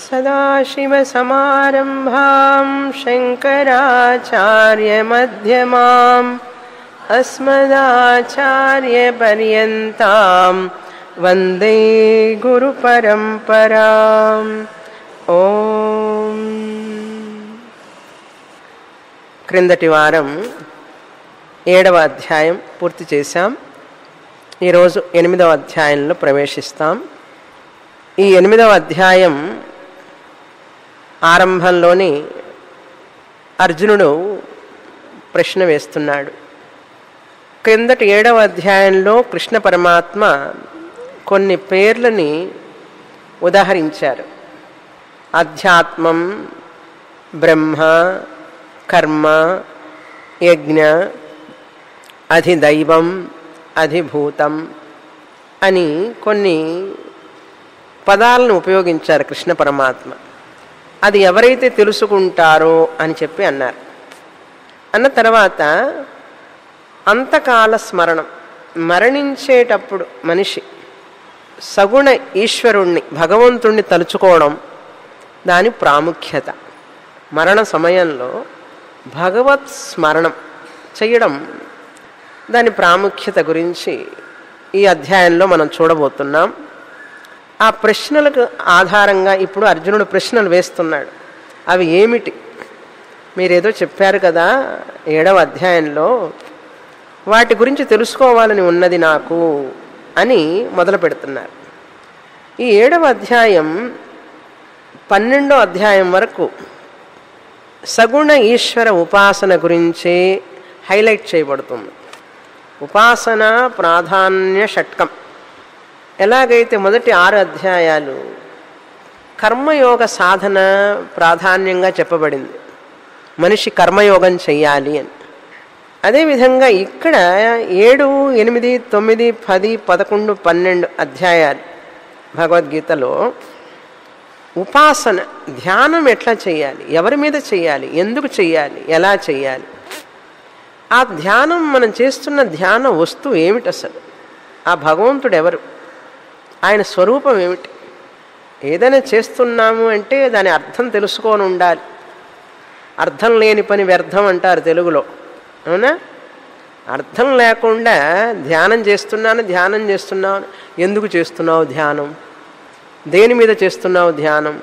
सदाशिवसमारम्भां शङ्कराचार्यमध्यमाम् अस्मदाचार्यपर्यन्तां वन्दे गुरुपरम्पराम्। ఓం. క్రిందటి వారం 7వ అధ్యాయం పూర్తి చేశాం. ఈరోజు 8వ అధ్యాయంలో ప్రవేశిస్తాం. ఈ 8వ అధ్యాయం ఆరంభంలోని అర్జునుడు ప్రశ్న వేస్తున్నాడు. క్రిందటి 7వ అధ్యాయంలో కృష్ణ పరమాత్మ కొన్ని పేర్లని ఉదాహరించారు. అధ్యాత్మం, బ్రహ్మ, కర్మ, యజ్ఞ, అధిదైవం, అధిభూతం అని కొన్ని పదాలను ఉపయోగించారు కృష్ణ పరమాత్మ. అది ఎవరైతే తెలుసుకుంటారో అని చెప్పి అన్నారు. అన్న తర్వాత అంతకాల స్మరణం, మరణించేటప్పుడు మనిషి సగుణ ఈశ్వరుణ్ణి భగవంతుణ్ణి తలుచుకోవడం దాని ప్రాముఖ్యత, మరణ సమయంలో భగవత్ స్మరణం చేయడం దాని ప్రాముఖ్యత గురించి ఈ అధ్యాయంలో మనం చూడబోతున్నాం. ఆ ప్రశ్నలకు ఆధారంగా ఇప్పుడు అర్జునుడు ప్రశ్నలు వేస్తున్నాడు. అవి ఏమిటి? మీరేదో చెప్పారు కదా 7వ అధ్యాయంలో, వాటి గురించి తెలుసుకోవాలని ఉన్నది నాకు అని మొదలు పెడుతున్నారు. ఈ 7వ అధ్యాయం 12వ అధ్యాయం వరకు సగుణ ఈశ్వర ఉపాసన గురించే హైలైట్ చేయబడుతుంది. ఉపాసన ప్రాధాన్య షట్కం. ఎలాగైతే మొదటి 6 అధ్యాయాలు కర్మయోగ సాధన ప్రాధాన్యంగా చెప్పబడింది, మనిషి కర్మయోగం చెయ్యాలి అని. అదేవిధంగా ఇక్కడ 7, 8, 9, 10, 11, 12 అధ్యాయాలు భగవద్గీతలో ఉపాసన, ధ్యానం ఎట్లా చేయాలి, ఎవరి మీద చేయాలి, ఎందుకు చేయాలి, ఎలా చేయాలి, ఆ ధ్యానం మనం చేస్తున్న ధ్యాన వస్తువు ఏమిటి, అసలు ఆ భగవంతుడు ఎవరు, ఆయన స్వరూపం ఏమిటి. ఏదైనా చేస్తున్నాము అంటే దాని అర్థం తెలుసుకొని ఉండాలి. అర్థం లేని పని వ్యర్థం అంటారు తెలుగులో, అవునా? అర్థం లేకుండా ధ్యానం చేస్తున్నాను, ఎందుకు చేస్తున్నావు ధ్యానం, దేని మీద చేస్తున్నావు ధ్యానం,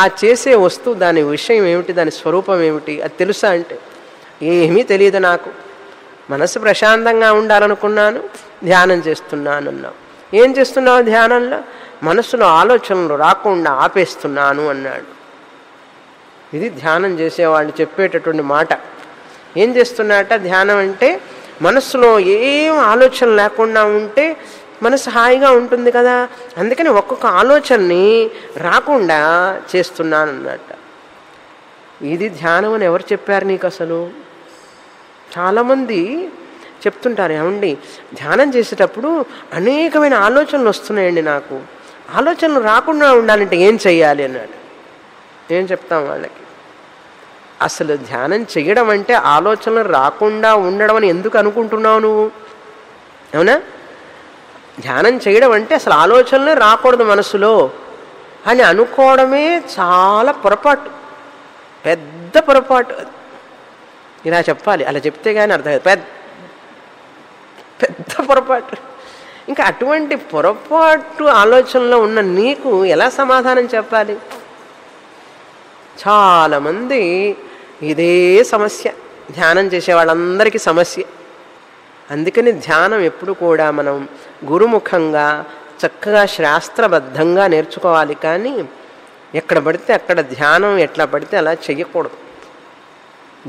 ఆ చేసే వస్తువు దాని విషయం ఏమిటి, దాని స్వరూపం ఏమిటి, అది తెలుసా అంటే ఏమీ తెలియదు నాకు, మనసు ప్రశాంతంగా ఉండాలనుకున్నాను, ధ్యానం చేస్తున్నాను అన్నావు. ఏం చేస్తున్నావు ధ్యానంలో? మనసులో ఆలోచనలు రాకుండా ఆపేస్తున్నాను అన్నాడు. ఇది ధ్యానం చేసేవాళ్ళు చెప్పేటటువంటి మాట. ఏం చేస్తున్నట్ట ధ్యానం అంటే? మనస్సులో ఏం ఆలోచన లేకుండా ఉంటే మనసు హాయిగా ఉంటుంది కదా, అందుకని ఒక్కొక్క ఆలోచనని రాకుండా చేస్తున్నాను అన్నట్ట. ఇది ధ్యానం అని ఎవరు చెప్పారు నీకు అసలు? చాలామంది చెప్తుంటారు, ఏమండి ధ్యానం చేసేటప్పుడు అనేకమైన ఆలోచనలు వస్తున్నాయండి, నాకు ఆలోచనలు రాకుండా ఉండాలంటే ఏం చెయ్యాలి అన్నాడు. ఏం చెప్తాం వాళ్ళకి? అసలు ధ్యానం చేయడం అంటే ఆలోచనలు రాకుండా ఉండడం అని ఎందుకు అనుకుంటున్నావు నువ్వు? అవునా? ధ్యానం చేయడం అంటే అసలు ఆలోచనలే రాకూడదు మనసులో అని అనుకోవడమే చాలా పొరపాటు, పెద్ద పొరపాటు. ఇలా చెప్పాలి, అలా చెప్తే కానీ అర్థం కాదు, పెద్ద పొరపాటు. ఇంకా అటువంటి పొరపాటు ఆలోచనలో ఉన్న నీకు ఎలా సమాధానం చెప్పాలి? చాలామంది ఇదే సమస్య, ధ్యానం చేసే వాళ్ళందరికీ సమస్య. అందుకని ధ్యానం ఎప్పుడు కూడా మనం గురుముఖంగా చక్కగా శాస్త్రబద్ధంగా నేర్చుకోవాలి. కానీ ఎక్కడ పడితే అక్కడ ధ్యానం ఎట్లా పడితే అలా చెయ్యకూడదు.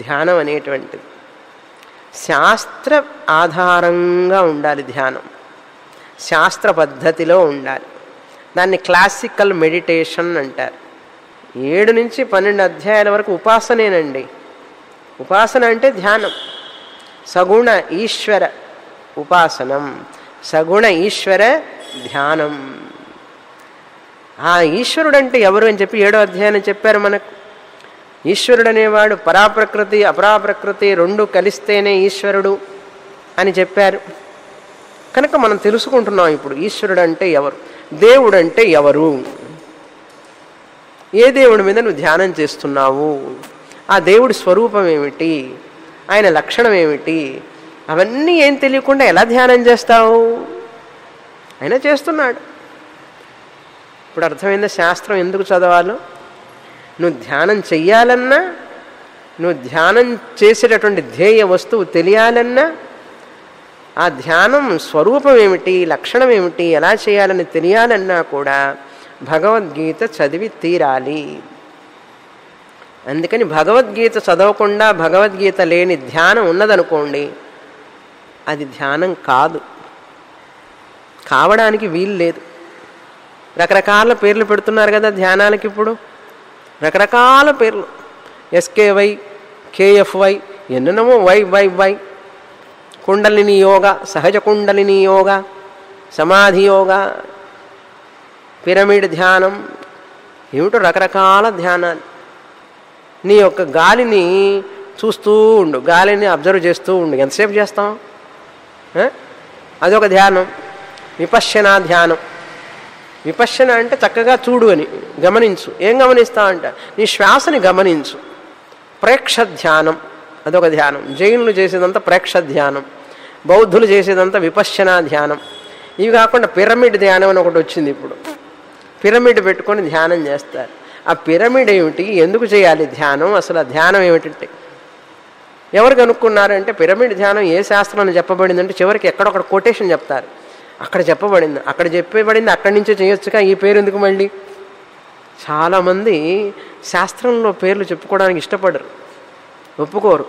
ధ్యానం అనేటువంటిది శాస్త్ర ఆధారంగా ఉండాలి. ధ్యానం శాస్త్ర పద్ధతిలో ఉండాలి. దాన్ని క్లాసికల్ మెడిటేషన్ అంటారు. 7 నుంచి 12 అధ్యాయాల వరకు ఉపాసనేనండి. ఉపాసన అంటే ధ్యానం, సగుణ ఈశ్వర ఉపాసనం, సగుణ ఈశ్వర ధ్యానం. ఆ ఈశ్వరుడు అంటే ఎవరు అని చెప్పి 7వ అధ్యాయం చెప్పారు మనకు. ఈశ్వరుడు అనేవాడు పరాప్రకృతి అపరాప్రకృతి రెండు కలిస్తేనే ఈశ్వరుడు అని చెప్పారు. కనుక మనం తెలుసుకుంటున్నాం ఇప్పుడు ఈశ్వరుడు అంటే ఎవరు, దేవుడు అంటే ఎవరు. ఏ దేవుడి మీద నువ్వు ధ్యానం చేస్తున్నావు, ఆ దేవుడి స్వరూపం ఏమిటి, ఆయన లక్షణం ఏమిటి, అవన్నీ ఏం తెలియకుండా ఎలా ధ్యానం చేస్తావు? ఆయన చేస్తున్నాడు. ఇప్పుడు అర్థమైందా శాస్త్రం ఎందుకు చదవాలో? నువ్వు ధ్యానం చెయ్యాలన్నా, నువ్వు ధ్యానం చేసేటటువంటి ధ్యేయ వస్తువు తెలియాలన్నా, ఆ ధ్యానం స్వరూపం ఏమిటి, లక్షణం ఏమిటి, ఎలా చేయాలని తెలియాలన్నా కూడా భగవద్గీత చదివి తీరాలి. అందుకని భగవద్గీత చదవకుండా భగవద్గీత లేని ధ్యానం ఉన్నదనుకోండి, అది ధ్యానం కాదు, కావడానికి వీలు లేదు. రకరకాల పేర్లు పెడుతున్నారు కదా ధ్యానాలకి. ఇప్పుడు రకరకాల పేర్లు, ఎస్కేవై, కేఎఫ్వై, ఎన్నెన్నమో వై, కుండలిని యోగా, సహజ కుండలిని యోగా, సమాధి యోగా, పిరమిడ్ ధ్యానం, ఏమిటో రకరకాల ధ్యానాలు. నీ యొక్క గాలిని చూస్తూ ఉండు, గాలిని అబ్జర్వ్ చేస్తూ ఉండు. ఎంతసేపు చేస్తాం? అదొక ధ్యానం. విపశ్యనా ధ్యానం. విపశ్యన అంటే చక్కగా చూడు అని, గమనించు. ఏం గమనిస్తావు అంట? నీ శ్వాసని గమనించు. ప్రేక్ష ధ్యానం అదొక ధ్యానం. జైనులు చేసేదంతా ప్రేక్ష ధ్యానం, బౌద్ధులు చేసేదంతా విపశ్యనా ధ్యానం. ఇవి కాకుండా పిరమిడ్ ధ్యానం అని ఒకటి వచ్చింది. ఇప్పుడు పిరమిడ్ పెట్టుకొని ధ్యానం చేస్తారు. ఆ పిరమిడ్ ఏమిటి, ఎందుకు చేయాలి ధ్యానం, అసలు ఆ ధ్యానం ఏమిటంటే ఎవరు కనుక్కున్నారంటే పిరమిడ్ ధ్యానం ఏ శాస్త్రంలో చెప్పబడిందంటే చివరికి ఎక్కడొక్కడ కొటేషన్ చెప్తారు. అక్కడ చెప్పబడింది, అక్కడ చెప్పబడింది, అక్కడి నుంచే చేయొచ్చుగా, ఈ పేరు ఎందుకు మళ్ళీ? చాలామంది శాస్త్రంలో పేర్లు చెప్పుకోవడానికి ఇష్టపడరు, ఒప్పుకోరు.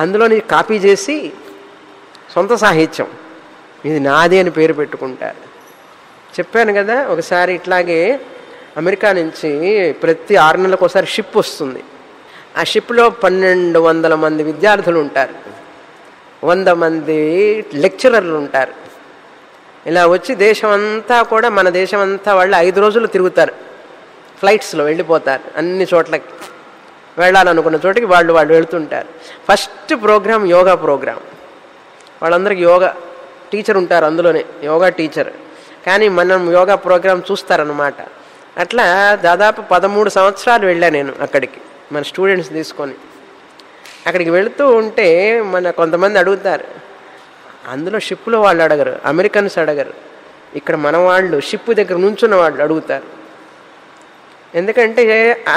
అందులోని కాపీ చేసి సొంత సాహిత్యం, ఇది నాది అని పేరు పెట్టుకుంటారు. చెప్పాను కదా ఒకసారి ఇట్లాగే అమెరికా నుంచి ప్రతి 6 నెలలకు ఒకసారి షిప్ వస్తుంది. ఆ షిప్లో 1200 మంది విద్యార్థులు ఉంటారు, 100 మంది లెక్చరర్లు ఉంటారు. ఇలా వచ్చి దేశమంతా కూడా, మన దేశమంతా వాళ్ళు 5 రోజులు తిరుగుతారు, ఫ్లైట్స్లో వెళ్ళిపోతారు. అన్ని చోట్లకి వెళ్ళాలనుకున్న చోటికి వాళ్ళు వెళుతుంటారు. First program yoga program. వాళ్ళందరికీ యోగా టీచర్ ఉంటారు, అందులోనే యోగా టీచర్. కానీ మనం యోగా ప్రోగ్రాం చూస్తారనమాట. అట్లా దాదాపు 13 సంవత్సరాలు వెళ్ళాను నేను అక్కడికి, మన స్టూడెంట్స్ తీసుకొని. అక్కడికి వెళుతూ ఉంటే మన కొంతమంది అడుగుతారు, అందులో షిప్లో వాళ్ళు అడగరు, అమెరికన్స్ అడగరు, ఇక్కడ మన వాళ్ళు షిప్ దగ్గర నుంచున్న వాళ్ళు అడుగుతారు. ఎందుకంటే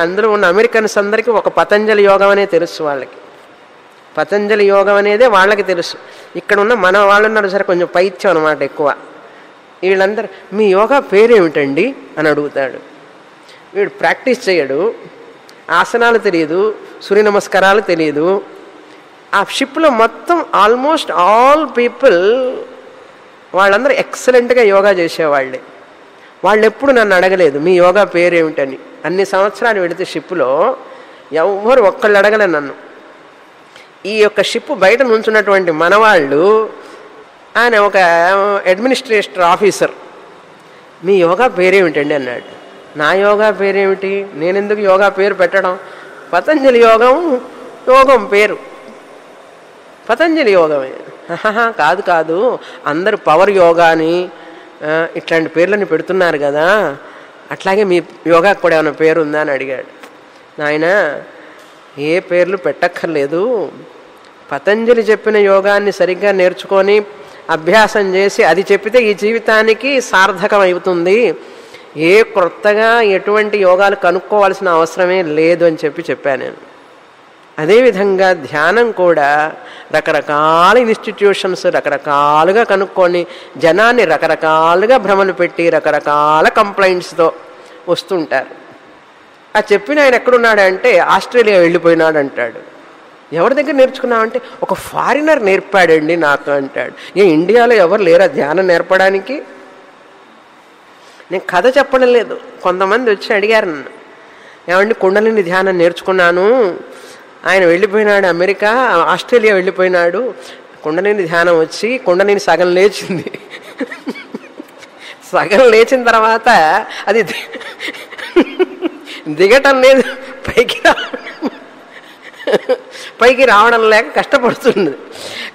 అందులో ఉన్న అమెరికన్స్ అందరికీ ఒక పతంజలి యోగం అనే తెలుసు వాళ్ళకి. పతంజలి యోగం అనేదే వాళ్ళకి తెలుసు. ఇక్కడ ఉన్న మన వాళ్ళు ఉన్నారు సరే, కొంచెం పైత్యం అనమాట ఎక్కువ. వీళ్ళందరూ మీ యోగా పేరేమిటండి అని అడుగుతాడు. వీడు ప్రాక్టీస్ చేయడు, ఆసనాలు తెలియదు, సూర్య నమస్కారాలు తెలియదు. ఆ షిప్లో మొత్తం ఆల్మోస్ట్ ఆల్ పీపుల్ వాళ్ళందరూ ఎక్సలెంట్గా యోగా చేసేవాళ్ళే. వాళ్ళు ఎప్పుడు నన్ను అడగలేదు మీ యోగా పేరేమిటని. అన్ని సంవత్సరాలు వెళితే షిప్లో ఎవ్వరు ఒక్కళ్ళు అడగలే నన్ను. ఈ యొక్క షిప్ బయట నుంచున్నటువంటి మనవాళ్ళు, ఆయన ఒక అడ్మినిస్ట్రేటర్ ఆఫీసర్, మీ యోగా పేరేమిటండి అన్నాడు. నా యోగా పేరేమిటి, నేనెందుకు యోగా పేరు పెట్టడం, పతంజలి యోగం పేరు పతంజలి యోగమే. కాదు కాదు, అందరూ పవర్ యోగా అని ఇట్లాంటి పేర్లని పెడుతున్నారు కదా, అట్లాగే మీ యోగాకు కూడా ఏమైనా పేరు ఉందా అని అడిగాడు. నాయన ఏ పేర్లు పెట్టక్కర్లేదు, పతంజలి చెప్పిన యోగాన్ని సరిగ్గా నేర్చుకొని అభ్యాసం చేసి అది చెప్పితే ఈ జీవితానికి సార్థకం అవుతుంది. ఏ కొత్తగా ఎటువంటి యోగాలు కనుక్కోవాల్సిన అవసరమే లేదు అని చెప్పాను నేను. అదేవిధంగా ధ్యానం కూడా రకరకాల ఇన్స్టిట్యూషన్స్ రకరకాలుగా కనుక్కొని జనాన్ని రకరకాలుగా భ్రమలు పెట్టి రకరకాల కంప్లైంట్స్తో వస్తుంటారు. ఆ చెప్పిన ఆయన ఎక్కడున్నాడంటే ఆస్ట్రేలియా వెళ్ళిపోయినాడు అంటాడు. ఎవరి దగ్గర నేర్చుకున్నామంటే ఒక ఫారినర్ నేర్పాడండి నాకు అంటాడు. ఇండియాలో ఎవరు లేరా ధ్యానం నేర్పడానికి? నేను కథ చెప్పడం లేదు. కొంతమంది వచ్చి అడిగారు నన్ను, ఏమండి కుండలిని ధ్యానం నేర్చుకున్నాను, ఆయన వెళ్ళిపోయినాడు అమెరికా, ఆస్ట్రేలియా వెళ్ళిపోయినాడు, కుండలిని ధ్యానం వచ్చి కుండలిని సగం లేచింది, సగం లేచిన తర్వాత అది దిగటం లేదు, పైకి రావడం లేక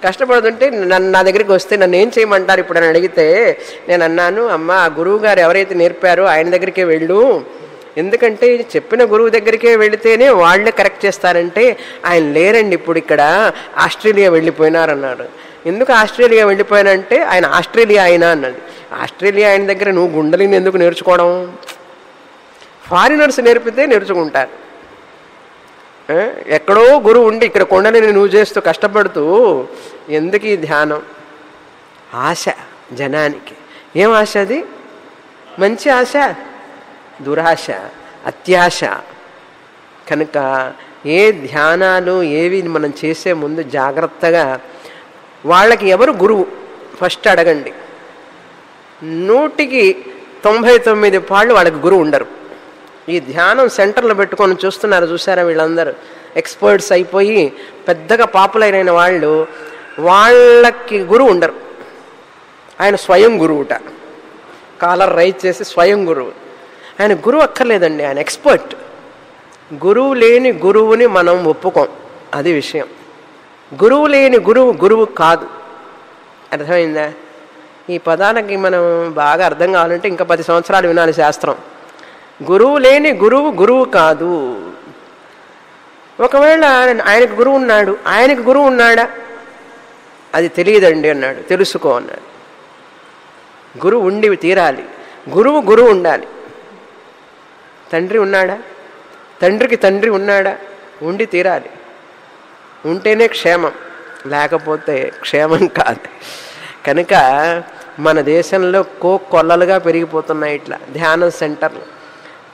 కష్టపడుతుంటే నా దగ్గరికి వస్తే నన్ను ఏం చేయమంటారు ఇప్పుడు అని అడిగితే నేను అన్నాను, అమ్మ ఆ గురువు గారు ఎవరైతే నేర్పారో ఆయన దగ్గరికే వెళ్ళు, ఎందుకంటే చెప్పిన గురువు దగ్గరికే వెళితేనే వాళ్ళే కరెక్ట్ చేస్తారంటే ఆయన లేరండి ఇప్పుడు ఇక్కడ ఆస్ట్రేలియా వెళ్ళిపోయినారన్నాడు. ఎందుకు ఆస్ట్రేలియా వెళ్ళిపోయానంటే ఆయన ఆస్ట్రేలియా అయినా అన్నది. ఆస్ట్రేలియా ఆయన దగ్గర నువ్వు గుండలిని ఎందుకు నేర్చుకోవడం? ఫారినర్స్ నేర్పితే నేర్చుకుంటారు. ఎక్కడో గురువు ఉండి ఇక్కడ కొండలిని నువ్వు చేస్తూ కష్టపడుతూ ఎందుకు ఈ ధ్యానం? ఆశ జనానికి. ఏం ఆశ అది? మంచి ఆశ, దురాశ, అత్యాశ. కనుక ఏ ధ్యానాలు ఏవి మనం చేసే ముందు జాగ్రత్తగా వాళ్ళకి ఎవరు గురువు ఫస్ట్ అడగండి. 100కి 99 పాళ్ళు వాళ్ళకి గురువు ఉండరు. ఈ ధ్యానం సెంటర్లో పెట్టుకొని చూస్తున్నారు చూసారా, వీళ్ళందరూ ఎక్స్పర్ట్స్ అయిపోయి పెద్దగా పాపులర్ అయిన వాళ్ళు, వాళ్ళకి గురువు ఉండరు. ఆయన స్వయం గురువుట, కాలర్ రైజ్ చేసి స్వయం గురువు. ఆయన గురువు అక్కర్లేదండి, ఆయన ఎక్స్పర్ట్. గురువు లేని గురువుని మనం ఒప్పుకోం, అది విషయం. గురువు లేని గురువు గురువు కాదు. అర్థమైందా? ఈ పదాలకి మనం బాగా అర్థం కావాలంటే ఇంకా 10 సంవత్సరాలు వినాలి శాస్త్రం. గురువు లేని గురువు గురువు కాదు. ఒకవేళ ఆయనకు గురువు ఉన్నాడు, ఆయనకు గురువు ఉన్నాడా అది తెలియదండి అన్నాడు. తెలుసుకో అన్నాడు. గురువు ఉండి తీరాలి. గురువు ఉండాలి. తండ్రి ఉన్నాడా? తండ్రికి తండ్రి ఉన్నాడా? ఉండి తీరాలి. ఉంటేనే క్షేమం, లేకపోతే క్షేమం కాదు. కనుక మన దేశంలో కొల్లలుగా పెరిగిపోతున్నాయి ఇట్లా ధ్యానం సెంటర్లు.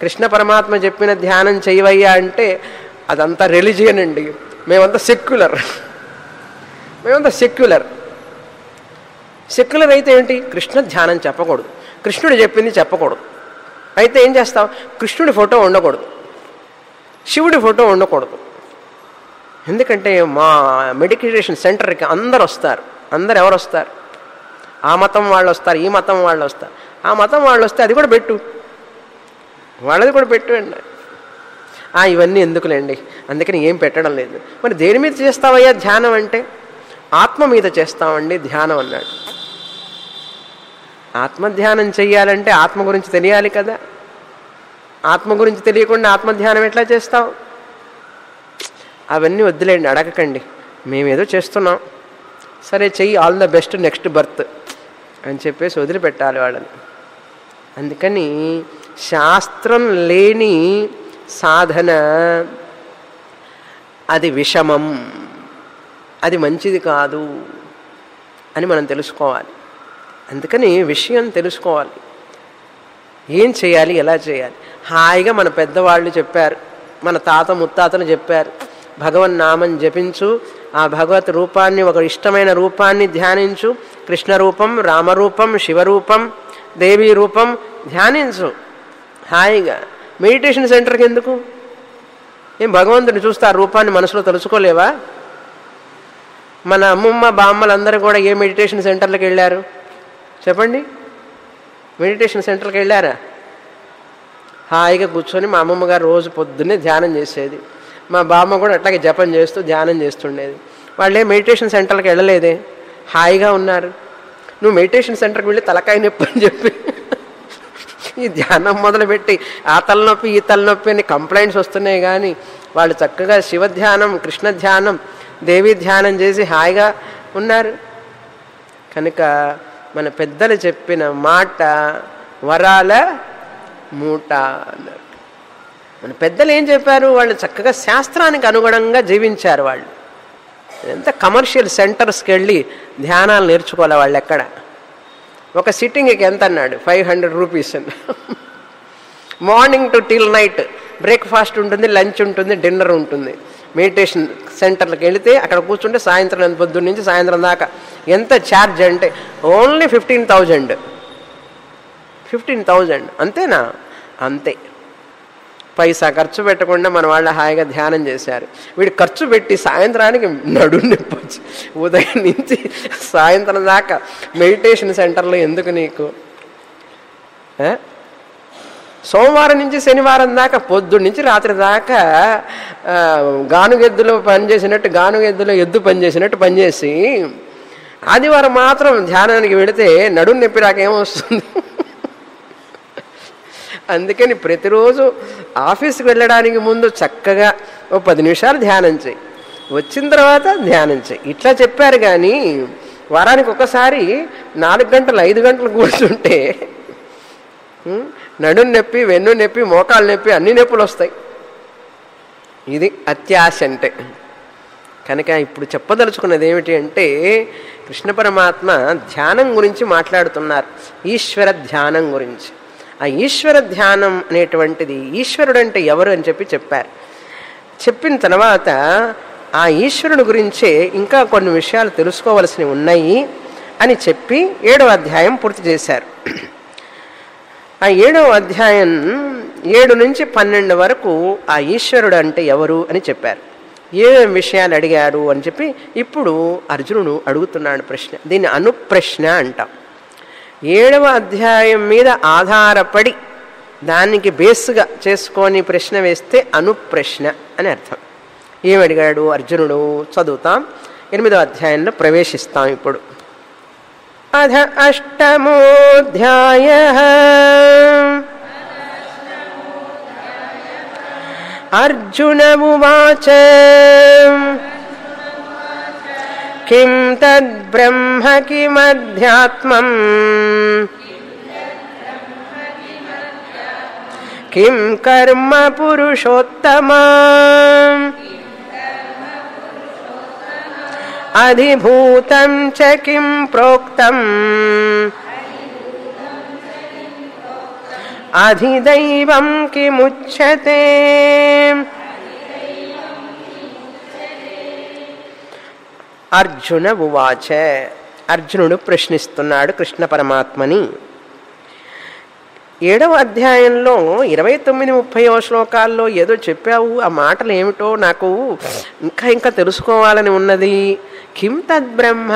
కృష్ణ పరమాత్మ చెప్పిన ధ్యానం చేయవయ్యా అంటే అదంతా రిలీజియన్ అండి. మేమంతా సెక్యులర్. సెక్యులర్ అయితే ఏంటి? కృష్ణ ధ్యానం చెప్పకూడదు, కృష్ణుడు చెప్పింది చెప్పకూడదు. అయితే ఏం చేస్తావు? కృష్ణుడి ఫోటో ఉండకూడదు, శివుడి ఫోటో ఉండకూడదు. ఎందుకంటే మా మెడిటేషన్ సెంటర్కి అందరు వస్తారు. అందరు ఎవరు వస్తారు? ఆ మతం వాళ్ళు వస్తారు, ఈ మతం వాళ్ళు వస్తారు. ఆ మతం వాళ్ళు వస్తే అది కూడా పెట్టు, వాళ్ళది కూడా పెట్టు అండి. ఇవన్నీ ఎందుకులేండి, అందుకని ఏం పెట్టడం లేదు. మరి దేని మీద చేస్తావయ్యా ధ్యానం అంటే? ఆత్మ మీద చేస్తామండి ధ్యానం అన్నాడు. ఆత్మధ్యానం చెయ్యాలంటే ఆత్మ గురించి తెలియాలి కదా. ఆత్మ గురించి తెలియకుండా ఆత్మధ్యానం ఎట్లా చేస్తావు? అవన్నీ వద్దులేండి, అడగకండి. మేమేదో చేస్తున్నాం, సరే చెయ్యి, all the best, next birth అని చెప్పేసి వదిలిపెట్టాలి వాళ్ళని. అందుకని శాస్త్రం లేని సాధన అది విషమం, అది మంచిది కాదు అని మనం తెలుసుకోవాలి. అందుకని విషయం తెలుసుకోవాలి, ఏం చేయాలి, ఎలా చేయాలి. హాయిగా మన పెద్దవాళ్ళు చెప్పారు, మన తాత ముత్తాతలు చెప్పారు, భగవన్నామం జపించు, ఆ భగవత్ రూపాన్ని, ఒక ఇష్టమైన రూపాన్ని ధ్యానించు. కృష్ణ రూపం, రామరూపం, శివరూపం, దేవీ రూపం ధ్యానించు హాయిగా. మెడిటేషన్ సెంటర్కి ఎందుకు? ఏం భగవంతుని చూస్తే ఆ రూపాన్ని మనసులో తెలుసుకోలేవా? మన అమ్మమ్మ బామ్మలందరూ కూడా ఏ మెడిటేషన్ సెంటర్లకు వెళ్ళారు చెప్పండి? మెడిటేషన్ సెంటర్కి వెళ్ళారా? హాయిగా కూర్చొని మా అమ్మమ్మ గారు రోజు పొద్దున్నే ధ్యానం చేసేది, మా బామ్మ కూడా అట్లాగే జపం చేస్తూ ధ్యానం చేస్తుండేది. వాళ్ళే మెడిటేషన్ సెంటర్కి వెళ్ళలేదే, హాయిగా ఉన్నారు. నువ్వు మెడిటేషన్ సెంటర్కి వెళ్ళి తలకాయ నొప్పి అని చెప్పి ఈ ధ్యానం మొదలుపెట్టి ఆ తలనొప్పి ఈ తలనొప్పి అని కంప్లైంట్స్ వస్తున్నాయి. కానీ వాళ్ళు చక్కగా శివధ్యానం, కృష్ణ ధ్యానం, దేవీ ధ్యానం చేసి హాయిగా ఉన్నారు. కనుక మన పెద్దలు చెప్పిన మాట వరాల మూట అన్నారు. మన పెద్దలు ఏం చెప్పారు? వాళ్ళు చక్కగా శాస్త్రానికి అనుగుణంగా జీవించారు. వాళ్ళు ఎంత కమర్షియల్ సెంటర్స్కి వెళ్ళి ధ్యానాలు నేర్చుకోవాలి వాళ్ళు. ఎక్కడ ఒక సిట్టింగ్కి ఎంత అన్నాడు? 500 రూపీస్ అని. Morning to till night breakfast ఉంటుంది, లంచ్ ఉంటుంది, డిన్నర్ ఉంటుంది. మెడిటేషన్ సెంటర్లకు వెళితే అక్కడ కూర్చుంటే సాయంత్రం పొద్దున్న నుంచి సాయంత్రం దాకా ఎంత ఛార్జ్ అంటే ఓన్లీ 15,000 అంతేనా? అంతే. పైసా ఖర్చు పెట్టకుండా మన వాళ్ళ హాయిగా ధ్యానం చేశారు. వీడు ఖర్చు పెట్టి సాయంత్రానికి నడుము నొప్పి వచ్చి ఉదయం నుంచి సాయంత్రం దాకా మెడిటేషన్ సెంటర్లో ఎందుకు నీకు? సోమవారం నుంచి శనివారం దాకా పొద్దున్న నుంచి రాత్రి దాకా గానుగెద్దులో పనిచేసినట్టు, గానుగెద్దులో ఎద్దు పనిచేసినట్టు పనిచేసి ఆదివారం మాత్రం ధ్యానానికి వెళితే నడుము నొప్పి రాకేమొస్తుంది? అందుకని ప్రతిరోజు ఆఫీస్కి వెళ్ళడానికి ముందు చక్కగా ఓ 10 నిమిషాలు ధ్యానం చేయి, వచ్చిన తర్వాత ధ్యానం చేయి. ఇట్లా చెప్పారు. కానీ వారానికి ఒకసారి 4 గంటలు 5 గంటలు కూర్చుంటే నడుం నొప్పి, వెన్ను నొప్పి, మోకాలు నొప్పి, అన్ని నొప్పులు వస్తాయి. ఇది అత్యాశ అంటే. కనుక ఇప్పుడు చెప్పదలుచుకున్నది ఏమిటి అంటే, కృష్ణ పరమాత్మ ధ్యానం గురించి మాట్లాడుతున్నారు, ఈశ్వర ధ్యానం గురించి. ఆ ఈశ్వర ధ్యానం అనేటువంటిది, ఈశ్వరుడు అంటే ఎవరు అని చెప్పారు. చెప్పిన తర్వాత ఆ ఈశ్వరుడు గురించే ఇంకా కొన్ని విషయాలు తెలుసుకోవలసినవి ఉన్నాయి అని చెప్పి 7వ అధ్యాయం పూర్తి చేశారు. ఆ 7వ అధ్యాయం 7 నుంచి 12 వరకు ఆ ఈశ్వరుడు అంటే ఎవరు అని చెప్పారు. ఏమేం విషయాలు అడిగారు అని చెప్పి ఇప్పుడు అర్జునుడు అడుగుతున్నాడు ప్రశ్న. దీన్ని అనుప్రశ్న అంటాం. 7వ అధ్యాయం మీద ఆధారపడి దానికి బేస్గా చేసుకొని ప్రశ్న వేస్తే అనుప్రశ్న అని అర్థం. ఏమడిగాడు అర్జునుడు చదువుతాం. 8వ అధ్యాయంలో ప్రవేశిస్తాం ఇప్పుడు. అథ అష్టమోऽధ్యాయః అర్జున ఉవాచ కిం తద్బ్రహ్మ కిమధ్యాత్మం కిం కర్మ పురుషోత్తమా అధిభూతం చ కిం ప్రోక్తం అధిదైవం కిముచ్యతే. అర్జున ఉవాచ. అర్జునుడు ప్రశ్నిస్తున్నాడు కృష్ణ పరమాత్మని. 7వ అధ్యాయంలో 29-30 శ్లోకాల్లో ఏదో చెప్పావు, ఆ మాటలు ఏమిటో నాకు ఇంకా తెలుసుకోవాలని ఉన్నది. కిం తద్బ్రహ్మ,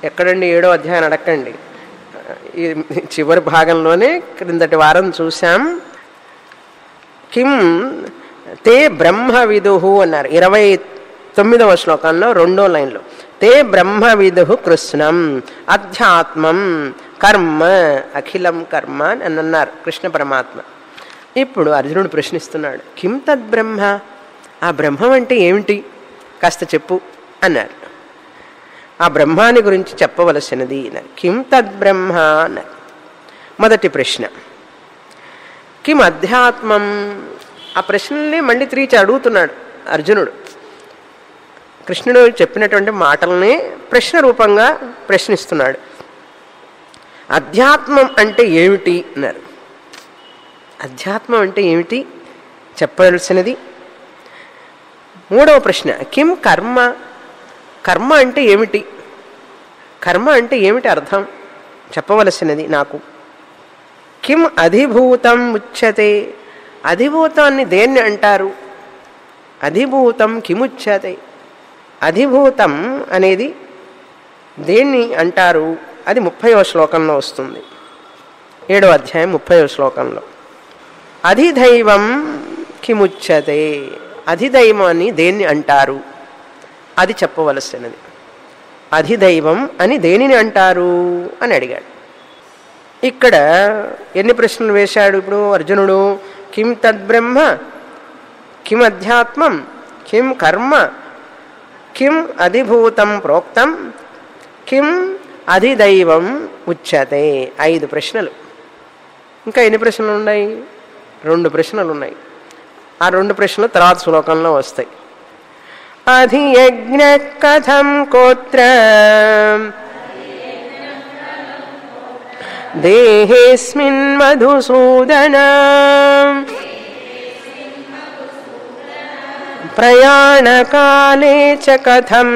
ఎక్కడండి 7వ అధ్యాయం అడగండి. ఈ చివరి భాగంలోనే క్రిందటి వారం చూశాం. కిం తే బ్రహ్మ విదుహు అన్నారు 29వ శ్లోకంలో 2వ లైన్లో. తే బ్రహ్మ విదుహు కృష్ణం అధ్యాత్మం కర్మ అఖిలం కర్మ అని అన్నారు కృష్ణ పరమాత్మ. ఇప్పుడు అర్జునుడు ప్రశ్నిస్తున్నాడు, కిం తద్బ్రహ్మ, ఆ బ్రహ్మం అంటే ఏమిటి కాస్త చెప్పు అన్నారు. ఆ బ్రహ్మాన్ని గురించి చెప్పవలసినది అన్నారు. కిం తద్బ్రహ్మ అన్నారు. మొదటి ప్రశ్న కిం అధ్యాత్మం. ఆ ప్రశ్నల్ని మళ్ళీ 3 అడుగుతున్నాడు అర్జునుడు. కృష్ణుడు చెప్పినటువంటి మాటలనే ప్రశ్న రూపంగా ప్రశ్నిస్తున్నాడు. అధ్యాత్మం అంటే ఏమిటి అన్నారు. అధ్యాత్మం అంటే ఏమిటి చెప్పవలసినది. 3వ ప్రశ్న కిం కర్మ, కర్మ అంటే ఏమిటి, కర్మ అంటే ఏమిటి అర్థం చెప్పవలసినది నాకు. కిం అధిభూతం ఉచ్యతే, అధిభూతాన్ని దేన్ని అంటారు, అధిభూతం కిముచ్యతే, అధిభూతం అనేది దేన్ని అంటారు, అది 30వ శ్లోకంలో వస్తుంది. 7వ అధ్యాయం 30వ శ్లోకంలో. అధిదైవం కిముచ్యతే, అధిదైవాన్ని దేన్ని అంటారు అది చెప్పవలసినది. అధిదైవం అని దేనిని అంటారు అని అడిగాడు. ఇక్కడ ఎన్ని ప్రశ్నలు వేశాడు ఇప్పుడు అర్జునుడు. కిం తద్బ్రహ్మ, కిం అధ్యాత్మం, కిం కర్మ, కిం అధిభూతం ప్రోక్తం, కిం అధిదైవం ఉచ్యతే. 5 ప్రశ్నలు. ఇంకా ఎన్ని ప్రశ్నలు ఉన్నాయి? 2 ప్రశ్నలు ఉన్నాయి. ఆ 2 ప్రశ్నలు తర్వాత శ్లోకంలో వస్తాయి. అధియజ్ఞ కథం కోత్ర దేహేస్మిన్ మధుసూదన ప్రయాణకాలే చ కథం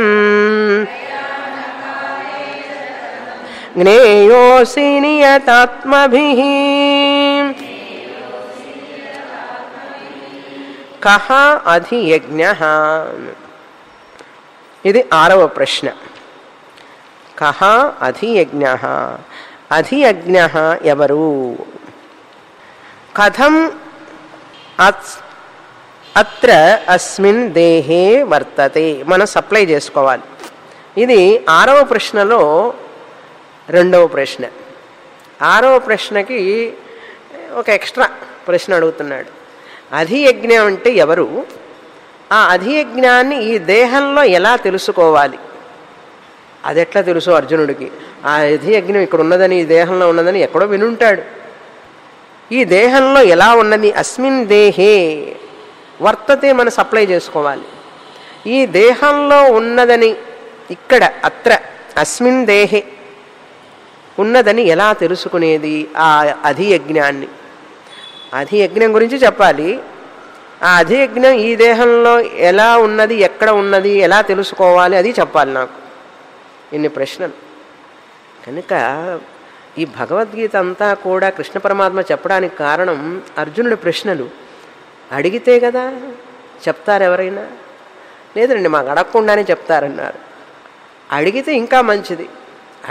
జ్ఞేయోసి నియతాత్మభిః కః అధియజ్ఞః. ఇది 6వ ప్రశ్న. కః అధియజ్ఞః, అధియజ్ఞః ఎవరు, కథం అత్ర అస్మిన్ దేహే వర్తతే, మనం సప్లై చేసుకోవాలి. ఇది 6వ ప్రశ్నలో 2వ ప్రశ్న. ఆరో ప్రశ్నకి ఒక ఎక్స్ట్రా ప్రశ్న అడుగుతున్నాడు. అధియజ్ఞం అంటే ఎవరు? ఆ అధియజ్ఞాన్ని ఈ దేహంలో ఎలా తెలుసుకోవాలి? అది ఎట్లా తెలుసు అర్జునుడికి? ఆ అధియజ్ఞం ఇక్కడ ఉన్నదని, ఈ దేహంలో ఉన్నదని ఎక్కడో వినుంటాడు. ఈ దేహంలో ఎలా ఉన్నది? అస్మిన్ దేహే వర్తతే మనం సప్లై చేసుకోవాలి. ఈ దేహంలో ఉన్నదని ఇక్కడ అత్ర అస్మిన్ దేహే ఉన్నదని ఎలా తెలుసుకునేది? ఆ అధియజ్ఞాన్ని, అధియజ్ఞం గురించి చెప్పాలి. ఆ అధియజ్ఞం ఈ దేహంలో ఎలా ఉన్నది, ఎక్కడ ఉన్నది, ఎలా తెలుసుకోవాలి, అది చెప్పాలి నాకు. ఇన్ని ప్రశ్నలు. కనుక ఈ భగవద్గీత అంతా కూడా కృష్ణ పరమాత్మ చెప్పడానికి కారణం అర్జునుడి ప్రశ్నలు. అడిగితే కదా చెప్తారు ఎవరైనా. లేదండి మాకు అడగకుండానే చెప్తారన్నారు. అడిగితే ఇంకా మంచిది.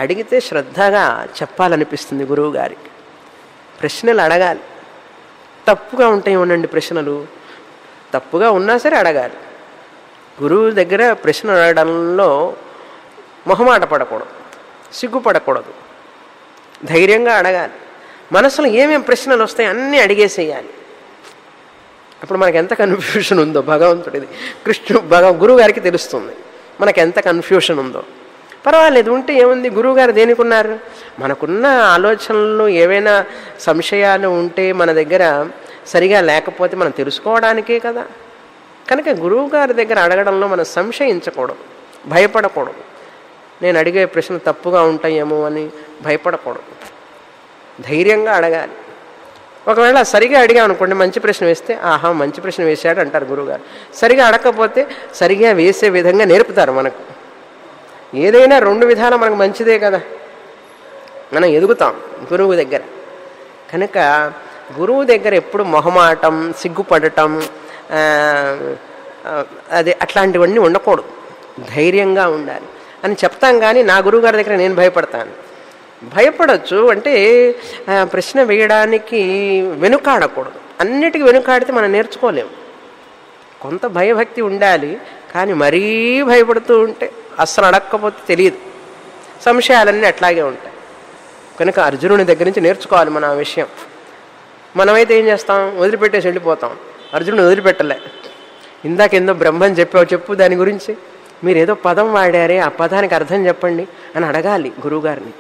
అడిగితే శ్రద్ధగా చెప్పాలనిపిస్తుంది గురువు గారికి. ప్రశ్నలు అడగాలి. తప్పుగా ఉంటాయి ఉండండి ప్రశ్నలు, తప్పుగా ఉన్నా సరే అడగాలి. గురువు దగ్గర ప్రశ్న అడగడంలో మొహమాట పడకూడదు, సిగ్గుపడకూడదు, ధైర్యంగా అడగాలి. మనసులో ఏమేమి ప్రశ్నలు వస్తాయి అన్నీ అడిగేసేయాలి. అప్పుడు మనకు ఎంత కన్ఫ్యూషన్ ఉందో భగవంతుడిది గురువు గారికి తెలుస్తుంది మనకు ఎంత కన్ఫ్యూషన్ ఉందో. పర్వాలేదు, ఉంటే ఏముంది, గురువుగారు దేనికి ఉన్నారు? మనకున్న ఆలోచనలు ఏవైనా సంశయాలు ఉంటే మన దగ్గర సరిగా లేకపోతే మనం తెలుసుకోవడానికే కదా. కనుక గురువుగారి దగ్గర అడగడంలో మనం సంశయించకూడదు, భయపడకూడదు. నేను అడిగే ప్రశ్నలు తప్పుగా ఉంటాయేమో అని భయపడకూడదు, ధైర్యంగా అడగాలి. ఒకవేళ సరిగా అడిగా అనుకోండి, మంచి ప్రశ్న వేస్తే ఆహా మంచి ప్రశ్న వేశాడు అంటారు గురువుగారు. సరిగా అడగకపోతే సరిగా వేసే విధంగా నేర్పుతారు మనకు. ఏదైనా రెండు విధాలు మనకు మంచిదే కదా, మనం ఎదుగుతాం గురువు దగ్గర. కనుక గురువు దగ్గర ఎప్పుడు మొహమాటం, సిగ్గుపడటం అదే అట్లాంటివన్నీ ఉండకూడదు, ధైర్యంగా ఉండాలి అని చెప్తాం. కానీ నా గురువుగారి దగ్గర నేను భయపడతాను. భయపడవచ్చు అంటే ప్రశ్న వేయడానికి వెనుకాడకూడదు. అన్నిటికీ వెనుకాడితే మనం నేర్చుకోలేము. కొంత భయభక్తి ఉండాలి, కానీ మరీ భయపడుతూ ఉంటే అస్సలు అడగకపోతే తెలియదు. సంశయాలన్నీ అట్లాగే ఉంటాయి. కనుక అర్జునుని దగ్గర నుంచి నేర్చుకోవాలి మనం ఆ విషయం. మనమైతే ఏం చేస్తాం, వదిలిపెట్టేసి వెళ్ళిపోతాం. అర్జునుడు వదిలిపెట్టలే. ఇందాకేందో బ్రహ్మని చెప్పు దాని గురించి, మీరు ఏదో పదం వాడారే ఆ పదానికి అర్థం చెప్పండి అని అడగాలి గురువుగారిని.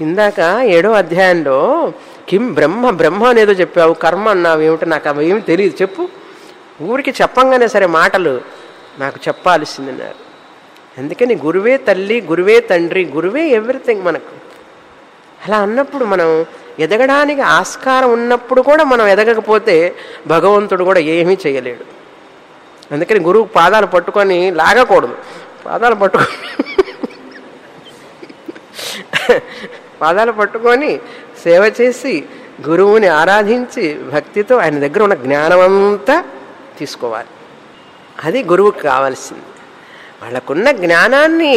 ఇందాక 7వ అధ్యాయంలో కిం బ్రహ్మ అనేదో చెప్పావు, కర్మ అన్నావు, ఏమిటో నాకు అవి ఏమి తెలియదు, చెప్పు. ఊరికి చెప్పంగానే సరే మాటలు నాకు చెప్పాల్సిందన్నారు. అందుకని గురువే తల్లి, గురువే తండ్రి, గురువే ఎవ్రీథింగ్ మనకు. అలా అన్నప్పుడు మనం ఎదగడానికి ఆస్కారం ఉన్నప్పుడు కూడా మనం ఎదగకపోతే భగవంతుడు కూడా ఏమీ చేయలేడు. అందుకని గురువు పాదాలు పట్టుకొని లాగకూడదు. పాదాలు పట్టుకొని సేవ చేసి గురువుని ఆరాధించి భక్తితో ఆయన దగ్గర ఉన్న జ్ఞానమంతా తీసుకోవాలి. అది గురువుకి కావాల్సింది. వాళ్ళకున్న జ్ఞానాన్ని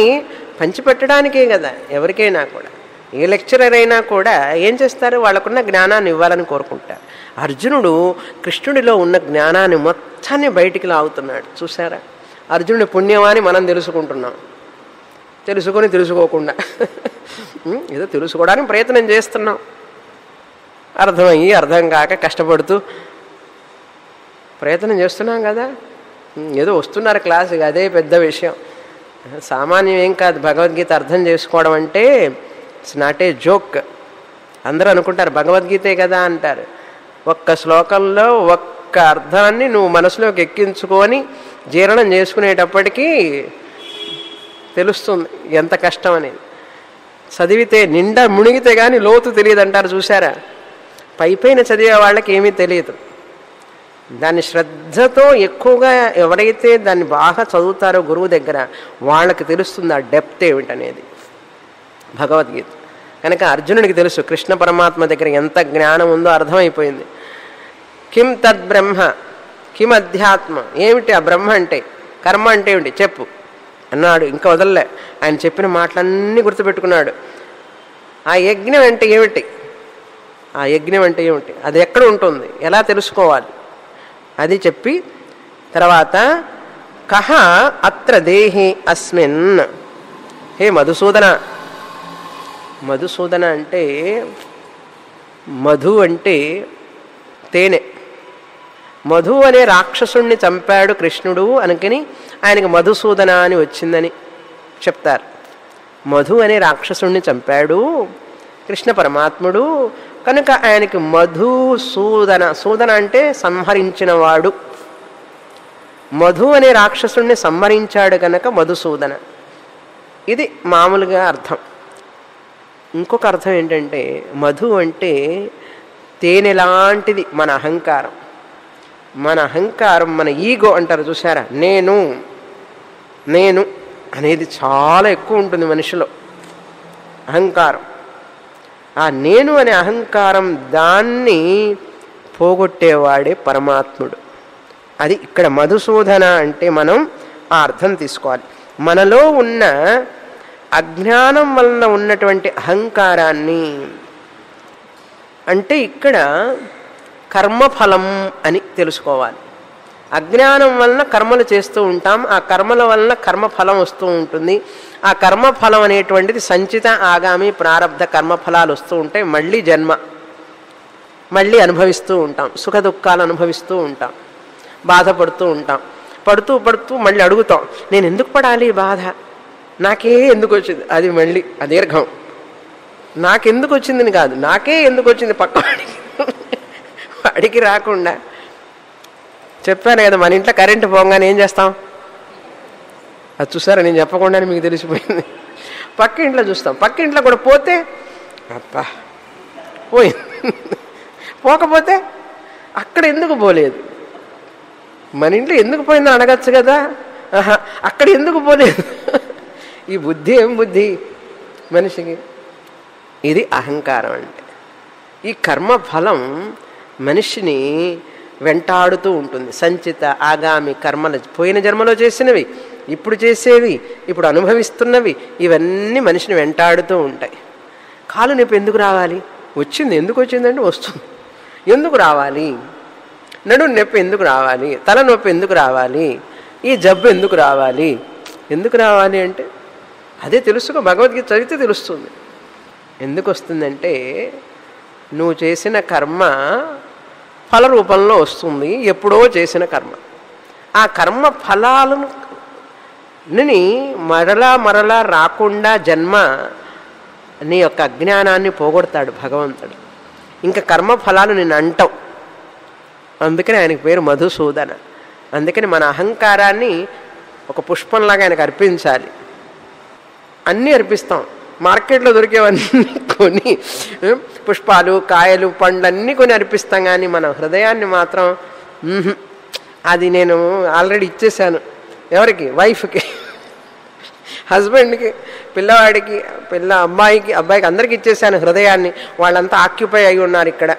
పంచిపెట్టడానికే కదా ఎవరికైనా కూడా. ఏ లెక్చరర్ అయినా కూడా ఏం చేస్తారు, వాళ్ళకున్న జ్ఞానాన్ని ఇవ్వాలని కోరుకుంటారు. అర్జునుడు కృష్ణుడిలో ఉన్న జ్ఞానాన్ని మొత్తాన్ని బయటికి లాగుతున్నాడు. చూసారా, అర్జునుడి పుణ్యమాని మనం తెలుసుకుంటున్నాం, తెలుసుకోకుండా ఏదో తెలుసుకోవడానికి ప్రయత్నం చేస్తున్నాం. అర్థమయ్యి అర్థం కాక కష్టపడుతూ ప్రయత్నం చేస్తున్నాం కదా. ఏదో వస్తున్నారు క్లాసుకి, అదే పెద్ద విషయం, సామాన్యం ఏం కాదు. భగవద్గీత అర్థం చేసుకోవడం అంటే ఇట్స్ నాట్ ఏ జోక్. అందరూ అనుకుంటారు భగవద్గీతే కదా అంటారు. ఒక్క శ్లోకంలో ఒక్క అర్థాన్ని నువ్వు మనసులోకి ఎక్కించుకొని జీర్ణం చేసుకునేటప్పటికీ తెలుస్తుంది ఎంత కష్టం అనేది. చదివితే నిండా మునిగితే కానీ లోతు తెలియదు అంటారు చూసారా. పైపైన చదివే వాళ్ళకి ఏమీ తెలియదు. దాన్ని శ్రద్ధతో ఎక్కువగా ఎవరైతే దాన్ని బాగా చదువుతారో గురువు దగ్గర వాళ్ళకి తెలుస్తుంది ఆ డెప్త్ ఏమిటనేది భగవద్గీత. కనుక అర్జునుడికి తెలుసు కృష్ణ పరమాత్మ దగ్గర ఎంత జ్ఞానం ఉందో అర్థమైపోయింది. కిం తద్ బ్రహ్మ, కిం అధ్యాత్మ, ఏమిటి ఆ బ్రహ్మ అంటే, కర్మ అంటే ఏమిటి చెప్పు అన్నాడు. ఇంకా వదలలే, ఆయన చెప్పిన మాటలన్నీ గుర్తుపెట్టుకున్నాడు. ఆ యజ్ఞం అంటే ఏమిటి, ఆ యజ్ఞం అంటే ఏమిటి, అది ఎక్కడ ఉంటుంది, ఎలా తెలుసుకోవాలి అది చెప్పి తర్వాత కహ అత్ర దేహి అస్మిన్, హే మధుసూదన. మధుసూదన అంటే మధు అంటే తేనె. మధు అనే రాక్షసుణ్ణి చంపాడు కృష్ణుడు అనుకుని ఆయనకి మధుసూదన అని వచ్చిందని చెప్తారు. మధు అనే రాక్షసుణ్ణి చంపాడు కృష్ణ పరమాత్ముడు కనుక ఆయనకి మధుసూదన. సూదన అంటే సంహరించినవాడు. మధు అనే రాక్షసుణ్ణి సంహరించాడు కనుక మధుసూదన. ఇది మామూలుగా అర్థం. ఇంకొక అర్థం ఏంటంటే మధు అంటే తేనె లాంటిది మన అహంకారం. మన అహంకారం, మన ఈగో అంటారు చూసారా, నేను నేను అనేది చాలా ఎక్కువ ఉంటుంది మనిషిలో అహంకారం. ఆ నేను అనే అహంకారం దాన్ని పోగొట్టేవాడే పరమాత్ముడు. అది ఇక్కడ మధుసూదన అంటే మనం ఆ అర్థం తీసుకోవాలి. మనలో ఉన్న అజ్ఞానం వలన ఉన్నటువంటి అహంకారాన్ని, అంటే ఇక్కడ కర్మఫలం అని తెలుసుకోవాలి. అజ్ఞానం వలన కర్మలు చేస్తూ ఉంటాం, ఆ కర్మల వలన కర్మఫలం వస్తూ ఉంటుంది. ఆ కర్మఫలం అనేటువంటిది సంచిత ఆగామి ప్రారబ్ధ కర్మఫలాలు వస్తూ ఉంటాయి. మళ్ళీ జన్మ, మళ్ళీ అనుభవిస్తూ ఉంటాం, సుఖ దుఃఖాలు అనుభవిస్తూ ఉంటాం, బాధపడుతూ ఉంటాం. పడుతూ పడుతూ మళ్ళీ అడుగుతాం, నేను ఎందుకు పడాలి బాధ, నాకే ఎందుకు వచ్చింది. అది మళ్ళీ అదీర్ఘం. నాకెందుకు వచ్చిందని కాదు, నాకే ఎందుకు వచ్చింది, పక్కవాడికి వాడికి రాకుండా. చెప్పాను కదా, మన ఇంట్లో కరెంటు పోగానే ఏం చేస్తాం, అది చూసారా, నేను చెప్పకుండానే మీకు తెలిసిపోయింది. పక్క ఇంట్లో చూస్తాం, పక్క ఇంట్లో కూడా పోతే అబ్బా పోయింది, పోకపోతే అక్కడ ఎందుకు పోలేదు, మన ఇంట్లో ఎందుకు పోయిందో అడగచ్చు కదా, అక్కడ ఎందుకు పోలేదు. ఈ బుద్ధి ఏం బుద్ధి మనిషికి. ఇది అహంకారం అంటే. ఈ కర్మఫలం మనిషిని వెంటాడుతూ ఉంటుంది. సంచిత ఆగామి కర్మలు, పోయిన జన్మలో చేసినవి, ఇప్పుడు చేసేవి, ఇప్పుడు అనుభవిస్తున్నవి, ఇవన్నీ మనిషిని వెంటాడుతూ ఉంటాయి. కాలు నొప్పి ఎందుకు రావాలి, వచ్చింది, ఎందుకు వచ్చిందంటే వస్తుంది, ఎందుకు రావాలి. నడుము నొప్పి ఎందుకు రావాలి, తలనొప్పి ఎందుకు రావాలి, ఈ జబ్బు ఎందుకు రావాలి, ఎందుకు రావాలి అంటే అదే తెలుసుకో, భగవద్గీత చదివితే తెలుస్తుంది. ఎందుకు వస్తుందంటే నువ్వు చేసిన కర్మ ఫల రూపంలో వస్తుంది, ఎప్పుడో చేసిన కర్మ. ఆ కర్మ ఫలాలను మరలా మరలా రాకుండా జన్మ నీ యొక్క అజ్ఞానాన్ని పోగొడతాడు భగవంతుడు. ఇంకా కర్మ ఫలాలు నేను అంటావు. అందుకని ఆయనకి పేరు మధుసూదన. అందుకని మన అహంకారాన్ని ఒక పుష్పంలాగా ఆయనకు అర్పించాలి. అన్నీ అర్పిస్తాం, మార్కెట్లో దొరికేవన్నీ కొని, పుష్పాలు కాయలు పండ్లు అన్నీ కొని అర్పిస్తాం. కానీ మన హృదయాన్ని మాత్రం అది నేను ఆల్రెడీ ఇచ్చేసాను. ఎవరికి, వైఫ్కి, హస్బెండ్కి, పిల్లవాడికి, అబ్బాయికి అందరికి ఇచ్చేసాను హృదయాన్ని. వాళ్ళంతా ఆక్యుపై అయి ఉన్నారు ఇక్కడ.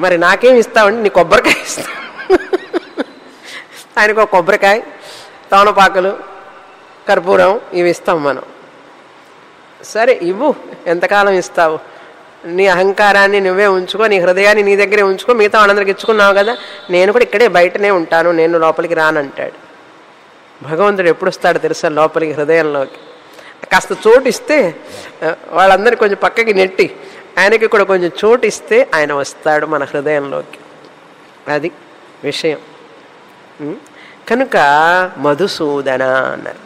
మరి నాకేం ఇస్తావంటే నీ కొబ్బరికాయ ఇస్తా. ఆయనకు ఒక కొబ్బరికాయ, తమలపాకులు, కర్పూరం ఇవి ఇస్తాం మనం. సరే ఇవ్వు, ఎంతకాలం ఇస్తావు, నీ అహంకారాన్ని నువ్వే ఉంచుకో, నీ హృదయాన్ని నీ దగ్గరే ఉంచుకో, మిగతా వాళ్ళందరికి ఇచ్చుకున్నావు కదా, నేను కూడా ఇక్కడే బయటనే ఉంటాను, నేను లోపలికి రానంటాడు. భగవంతుడు ఎప్పుడు వస్తాడు తెలుసా లోపలికి, హృదయంలోకి. కాస్త చోటు ఇస్తే, వాళ్ళందరినీ కొంచెం పక్కకి నెట్టి ఆయనకి కూడా కొంచెం చోటు ఇస్తే ఆయన వస్తాడు మన హృదయంలోకి. అది విషయం. కనుక మధుసూదన అన్నారు.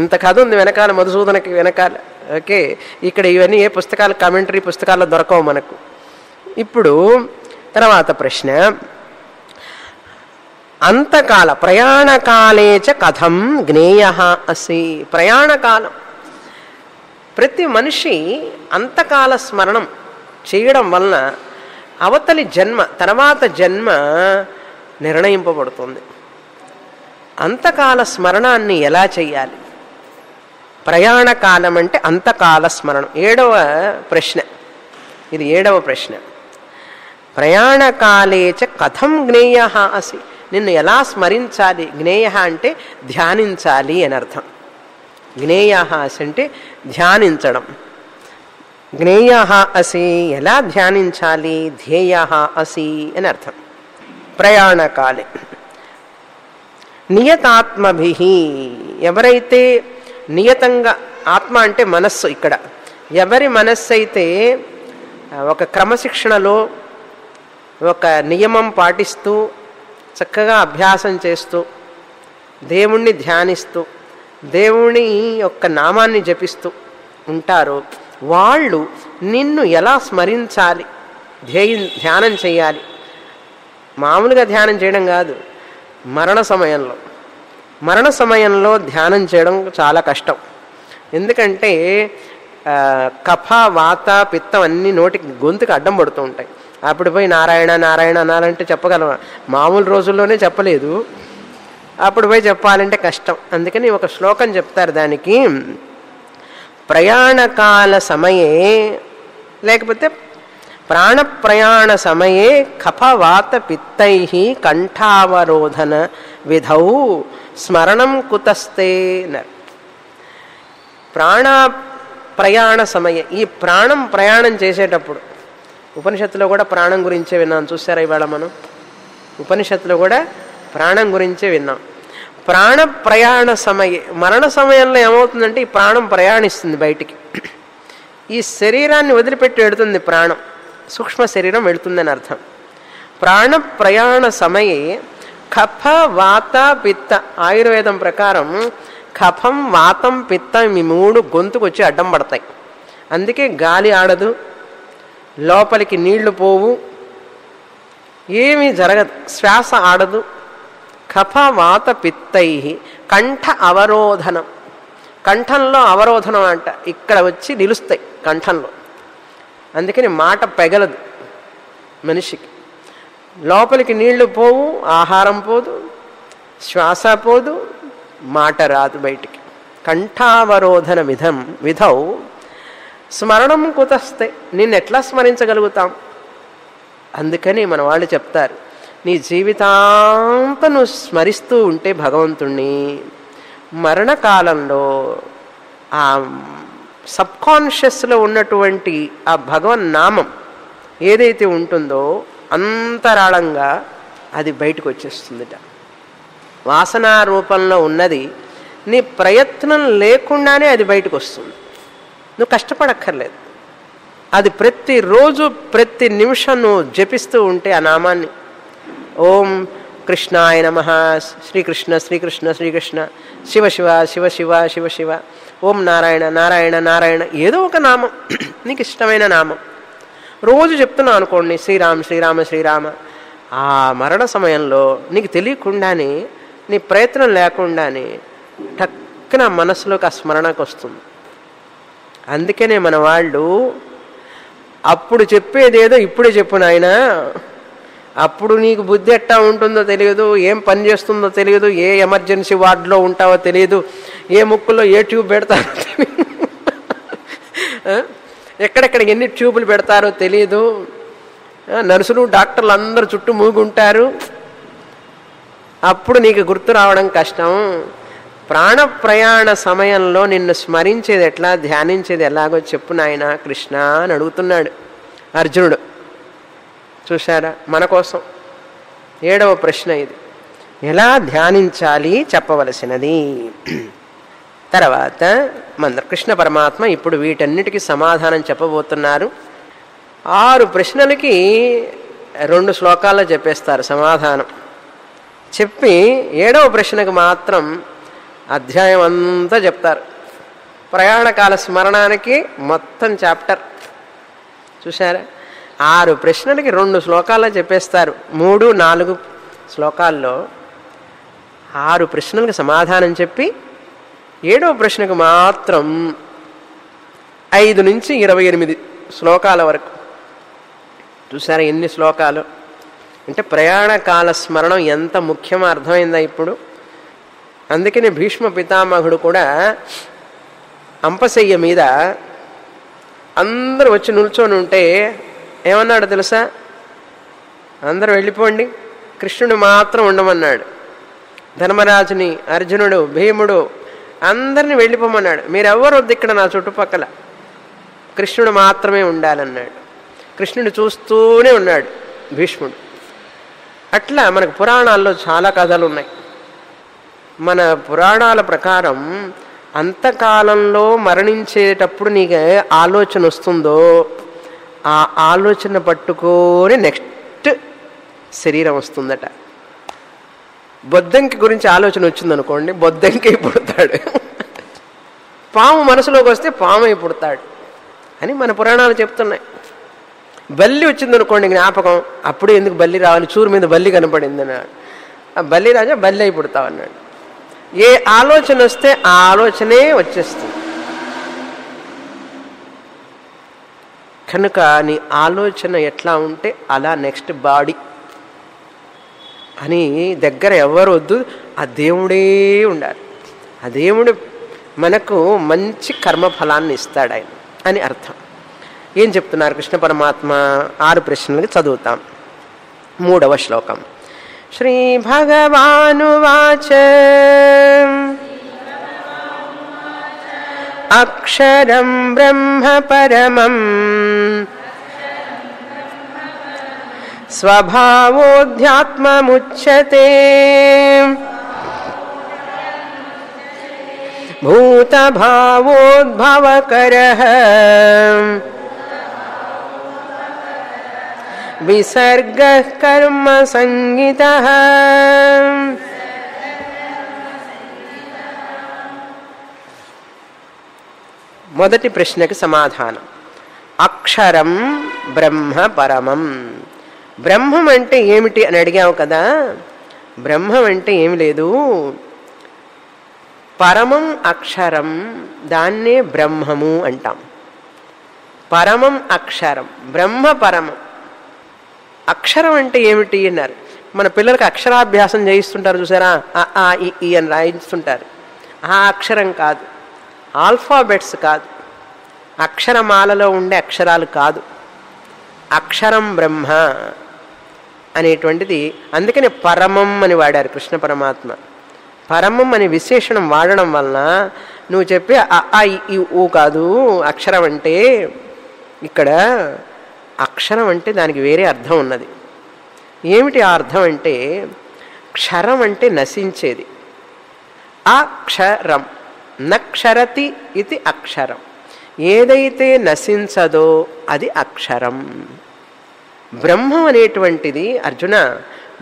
ఇంత కథ ఉంది వెనకాల, మధుసూదనకి వెనకాల. ఓకే, ఇక్కడ ఇవన్నీ ఏ పుస్తకాలు, కామెంటరీ పుస్తకాల్లో దొరకవు మనకు. ఇప్పుడు తర్వాత ప్రశ్న, అంతకాల ప్రయాణకాలేచ కథం జ్ఞేయ అసి. ప్రయాణకాలం, ప్రతి మనిషి అంతకాల స్మరణం చేయడం వలన అవతలి జన్మ, తర్వాత జన్మ నిర్ణయింపబడుతుంది. అంతకాల స్మరణాన్ని ఎలా చెయ్యాలి? ప్రయాణకాలం అంటే అంతకాల స్మరణం. 7వ ప్రశ్న ఇది. 7వ ప్రశ్న, ప్రయాణకాలేచ కథం జ్ఞేయ అసి. నిన్ను ఎలా స్మరించాలి? జ్ఞేయ అంటే ధ్యానించాలి అని అర్థం. జ్ఞేయ అసి అంటే ధ్యానించడం. జ్ఞేయ అసి ఎలా ధ్యానించాలి? ధ్యేయ అసి అని అర్థం. ప్రయాణకాలే నియతాత్మభి, ఎవరైతే నియతంగా, ఆత్మ అంటే మనస్సు, ఇక్కడ ఎవరి మనస్సు అయితే ఒక క్రమశిక్షణలో ఒక నియమం పాటిస్తూ చక్కగా అభ్యాసం చేస్తూ దేవుణ్ణి ధ్యానిస్తూ దేవుని యొక్క నామాన్ని జపిస్తూ ఉంటారో వాళ్ళు నిన్ను ఎలా స్మరించాలి, ధ్యానం చేయాలి. మామూలుగా ధ్యానం చేయడం కాదు, మరణ సమయంలో ధ్యానం చేయడం చాలా కష్టం. ఎందుకంటే కఫ వాత పిత్తం అన్నీ నోటికి గొంతుకి అడ్డం పడుతూ ఉంటాయి. అప్పుడు పోయి నారాయణ నారాయణ అనాలంటే చెప్పగలం, మామూలు రోజుల్లోనే చెప్పలేదు, అప్పుడు పోయి చెప్పాలంటే కష్టం. అందుకని ఒక శ్లోకం చెప్తారు దానికి, ప్రయాణకాల సమయే లేకపోతే ప్రాణప్రయాణ సమయే కఫవాత పిత్తై కంఠావరోధన విధౌ స్మరణం కుతస్తే. ప్రాణ ప్రయాణ సమయ, ఈ ప్రాణం ప్రయాణం చేసేటప్పుడు, ఉపనిషత్తులో కూడా ప్రాణం గురించే విన్నాం. చూసారా ఇవాళ మనం ఉపనిషత్తులో కూడా ప్రాణం గురించే విన్నాం. ప్రాణ ప్రయాణ సమయ, మరణ సమయంలో ఏమవుతుందంటే ఈ ప్రాణం ప్రయాణిస్తుంది బయటికి, ఈ శరీరాన్ని వదిలిపెట్టి వెళుతుంది ప్రాణం, సూక్ష్మ శరీరం వెళుతుందని అర్థం. ప్రాణ ప్రయాణ సమయే కఫ వాత పిత్త, ఆయుర్వేదం ప్రకారం కఫం వాతం పిత్తం ఈ మూడు గొంతుకు వచ్చి అడ్డం పడతాయి. అందుకే గాలి ఆడదు, లోపలికి నీళ్లు పోవు, ఏమీ జరగదు, శ్వాస ఆడదు. కఫ వాత పిత్తై కంఠ అవరోధనం, కంఠంలో అవరోధనం అంట, ఇక్కడ వచ్చి నిలుస్తాయి కంఠంలో. అందుకని మాట పెగలదు మనిషికి, లోపలికి నీళ్లు పోవు, ఆహారం పోదు, శ్వాస పోదు, మాట రాదు బయటికి. కంఠావరోధన విధౌ స్మరణం కుతస్తే, నిన్నెట్లా స్మరించగలుగుతాం? అందుకని మన వాళ్ళు చెప్తారు, నీ జీవితాంతం నువ్వు స్మరిస్తూ ఉంటే భగవంతుణ్ణి, మరణకాలంలో ఆ సబ్కాన్షియస్లో ఉన్నటువంటి ఆ భగవన్ నామం ఏదైతే ఉంటుందో అంతరాళంగా అది బయటకు వచ్చేస్తుందిట. వాసనా రూపంలో ఉన్నది నీ ప్రయత్నం లేకుండానే అది బయటకు వస్తుంది, నువ్వు కష్టపడక్కర్లేదు. అది ప్రతిరోజు ప్రతి నిమిషం నువ్వు జపిస్తూ ఉంటే ఆ నామాన్ని, ఓం కృష్ణాయ నమః, శ్రీకృష్ణ శ్రీకృష్ణ శ్రీకృష్ణ, శివ శివ శివ శివ శివ శివ, ఓం నారాయణ నారాయణ నారాయణ, ఏదో ఒక నామం నీకు ఇష్టమైన నామం రోజు చెప్తున్నావు అనుకోండి, శ్రీరామ శ్రీరామ శ్రీరామ. ఆ మరణ సమయంలో నీకు తెలియకుండానే, నీ ప్రయత్నం లేకుండానే టక్కున మనసులోకి ఆ స్మరణకు వస్తుంది. అందుకనే మన వాళ్ళు అప్పుడు చెప్పేదేదో ఇప్పుడే చెప్పు నాయనా, అప్పుడు నీకు బుద్ధి ఎట్టా ఉంటుందో తెలియదు, ఏం పని చేస్తుందో తెలియదు, ఏ ఎమర్జెన్సీ వార్డులో ఉంటావో తెలియదు, ఏ ముక్కుల్లో ఏ ట్యూబ్ పెడతారో తెలియదు, ఎక్కడెక్కడ ఎన్ని ట్యూబులు పెడతారో తెలియదు, నర్సులు డాక్టర్లు అందరూ చుట్టూ మూగుంటారు, అప్పుడు నీకు గుర్తు రావడం కష్టం. ప్రాణ ప్రయాణ సమయంలో నిన్ను స్మరించేది ఎట్లా, ధ్యానించేది ఎలాగో చెప్పు నాయనా కృష్ణ అని అడుగుతున్నాడు అర్జునుడు. చూశారా, మన కోసం 7వ ప్రశ్న ఇది, ఎలా ధ్యానించాలి చెప్పవలసినది. తర్వాత మన కృష్ణ పరమాత్మ ఇప్పుడు వీటన్నిటికీ సమాధానం చెప్పబోతున్నారు. 6 ప్రశ్నలకి 2 శ్లోకాల్లో చెప్పేస్తారు సమాధానం. చెప్పి 7వ ప్రశ్నకు మాత్రం అధ్యాయం అంతా చెప్తారు. ప్రయాణకాల స్మరణానికి మొత్తం చాప్టర్. చూశారా, 6 ప్రశ్నలకి 2 శ్లోకాల్లో చెప్పేస్తారు. 3, 4 శ్లోకాల్లో 6 ప్రశ్నలకు సమాధానం చెప్పి 7వ ప్రశ్నకు మాత్రం 5 నుంచి 28 శ్లోకాల వరకు. చూసారా ఎన్ని శ్లోకాలు అంటే, ప్రయాణకాల స్మరణం ఎంత ముఖ్యమో అర్థమైందా ఇప్పుడు. అందుకని భీష్మ పితామహుడు కూడా అంపశయ్య మీద అందరూ వచ్చి నిల్చొని ఉంటే ఏమన్నాడు తెలుసా, అందరూ వెళ్ళిపోండి, కృష్ణుడు మాత్రం ఉండమన్నాడు. ధర్మరాజుని, అర్జునుడు, భీముడు అందరినీ వెళ్ళిపోమన్నాడు. మీరెవ్వరు వద్దు ఇక్కడ నా చుట్టుపక్కల, కృష్ణుడు మాత్రమే ఉండాలన్నాడు. కృష్ణుడు చూస్తూనే ఉన్నాడు భీష్ముడు. అట్లా మనకు పురాణాల్లో చాలా కథలు ఉన్నాయి. మన పురాణాల ప్రకారం అంతకాలంలో మరణించేటప్పుడు నీకు ఆలోచన వస్తుందో ఆ ఆలోచన పట్టుకొని నెక్స్ట్ శరీరం వస్తుందట. బొద్దంకి గురించి ఆలోచన వచ్చిందనుకోండి, బొద్దంకి పుడతాడు. పాము మనసులోకి వస్తే పాము అయి పుడతాడు అని మన పురాణాలు చెప్తున్నాయి. బల్లి వచ్చిందనుకోండి జ్ఞాపకం, అప్పుడే ఎందుకు బల్లి రావాలి, చూరు మీద బల్లి కనపడింది అన్నాడు. ఆ బల్లి రాజా బల్లి అయి పుడతావు అన్నాడు. ఏ ఆలోచన వస్తే ఆ ఆలోచనే వచ్చేస్తుంది. కనుక నీ ఆలోచన ఎట్లా ఉంటే అలా నెక్స్ట్ బాడీ అని దగ్గర ఎవరు వద్దు, ఆ దేవుడే ఉండాలి. ఆ దేవుడు మనకు మంచి కర్మఫలాన్ని ఇస్తాడు ఆయన అని అర్థం. ఏం చెప్తున్నారు కృష్ణ పరమాత్మ? 6 ప్రశ్నలకి చదువుతాం. 3వ శ్లోకం. శ్రీ భగవానువాచ అక్షరం బ్రహ్మ పరమం స్వభావోధ్యాత్మముచ్యతే భూతభావోద్భవకరః విసర్గః కర్మ సంగీతః. మొదటి ప్రశ్నకి సమాధానం. అక్షరం బ్రహ్మ పరమం. బ్రహ్మం అంటే ఏమిటి అని అడిగావు కదా. బ్రహ్మం అంటే ఏమి లేదు, పరమం అక్షరం, దాన్నే బ్రహ్మము అంటాం. పరమం అక్షరం, బ్రహ్మ పరమం. అక్షరం అంటే ఏమిటి అన్నారు. మన పిల్లలకి అక్షరాభ్యాసం చేయిస్తుంటారు చూసారా, ఆ ఈ అని రాయిస్తుంటారు. ఆ అక్షరం కాదు, ఆల్ఫాబెట్స్ కాదు, అక్షరమాలలో ఉండే అక్షరాలు కాదు. అక్షరం బ్రహ్మ అనేటువంటిది. అందుకని పరమం అని వాడారు కృష్ణ పరమాత్మ. పరమం అనే విశేషణం వాడడం వలన నువ్వు చెప్పే ఆ ఈ ఊ కాదు అక్షరం అంటే. ఇక్కడ అక్షరం అంటే దానికి వేరే అర్థం ఉన్నది. ఏమిటి ఆ అర్థం అంటే, క్షరం అంటే నశించేది. అక్షరం నక్షరతి ఇది అక్షరం. ఏదైతే నశించదో అది అక్షరం. బ్రహ్మం అనేటువంటిది అర్జున,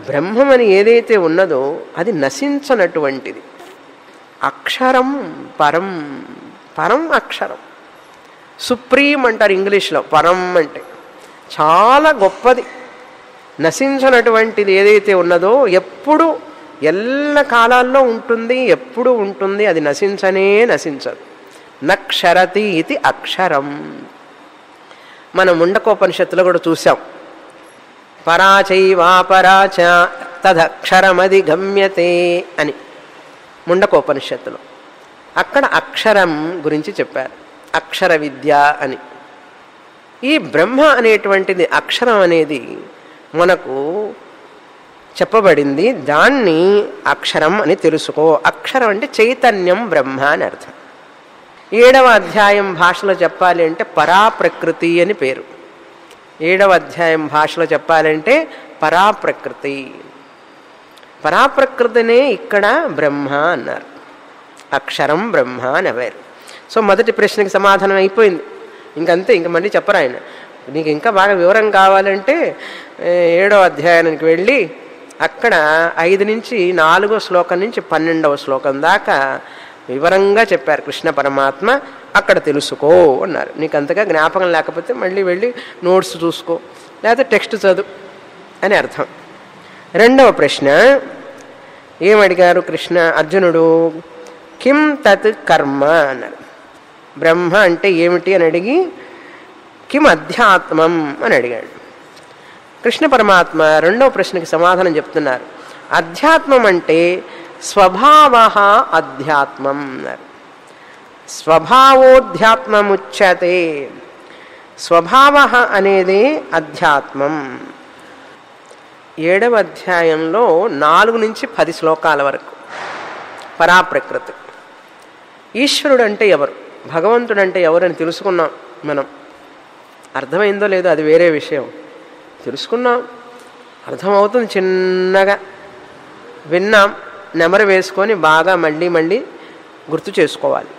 బ్రహ్మం అని ఏదైతే ఉన్నదో అది నశించనటువంటిది. అక్షరం పరం, పరం అక్షరం. సుప్రీం అంటారు ఇంగ్లీష్లో. పరం అంటే చాలా గొప్పది. నశించనటువంటిది ఏదైతే ఉన్నదో ఎప్పుడు ఎల్ల కాలాల్లో ఉంటుంది, ఎప్పుడు ఉంటుంది, అది నశించనే నశించదు. నక్షరతి ఇది అక్షరం. మనం ముండకోపనిషత్తులో కూడా చూసాం. పరాచైవాపరాచ తదక్షరమది గమ్యతే అని ముండకోపనిషత్తులో. అక్కడ అక్షరం గురించి చెప్పారు, అక్షర విద్య అని. ఈ బ్రహ్మ అనేటువంటిది, అక్షరం అనేది మనకు చెప్పబడింది. దాన్ని అక్షరం అని తెలుసుకో. అక్షరం అంటే చైతన్యం బ్రహ్మ అని అర్థం. 7వ అధ్యాయం భాషలో చెప్పాలి అంటే పరాప్రకృతి అని పేరు. 7వ అధ్యాయం భాషలో చెప్పాలంటే పరాప్రకృతి. పరాప్రకృతినే ఇక్కడ బ్రహ్మ అన్నారు. అక్షరం బ్రహ్మ అని అవ్వారు. సో మొదటి ప్రశ్నకి సమాధానం అయిపోయింది. ఇంకంతే, ఇంక మళ్ళీ చెప్పరు ఆయన. నీకు ఇంకా బాగా వివరం కావాలంటే 7వ అధ్యాయానికి వెళ్ళి అక్కడ 5 నుంచి 4వ శ్లోకం నుంచి 12వ శ్లోకం దాకా వివరంగా చెప్పారు కృష్ణ పరమాత్మ. అక్కడ తెలుసుకో అన్నారు. నీకు అంతగా జ్ఞాపకం లేకపోతే మళ్ళీ వెళ్ళి నోట్స్ చూసుకో, లేకపోతే టెక్స్ట్ చదువు అని అర్థం. 2వ ప్రశ్న ఏమడిగారు కృష్ణ అర్జునుడు? కిం తత్ కర్మ అన్నారు. బ్రహ్మ అంటే ఏమిటి అని అడిగి కిం అధ్యాత్మం అని అడిగాడు. కృష్ణ పరమాత్మ 2వ ప్రశ్నకి సమాధానం చెప్తున్నారు. అధ్యాత్మం అంటే స్వభావ అధ్యాత్మం అన్నారు. స్వభావోధ్యాత్మముచ్యతే. స్వభావ అనేది అధ్యాత్మం. 7వ అధ్యాయంలో 4 నుంచి 10 శ్లోకాల వరకు పరాప్రకృతి. ఈశ్వరుడు అంటే ఎవరు, భగవంతుడు అంటే ఎవరని తెలుసుకున్నాం మనం. అర్థమైందో లేదో అది వేరే విషయం. తెలుసుకున్నాం, అర్థమవుతుంది, చిన్నగా విన్నాం, నెమరు వేసుకొని బాగా మళ్ళీ మళ్ళీ గుర్తు చేసుకోవాలి.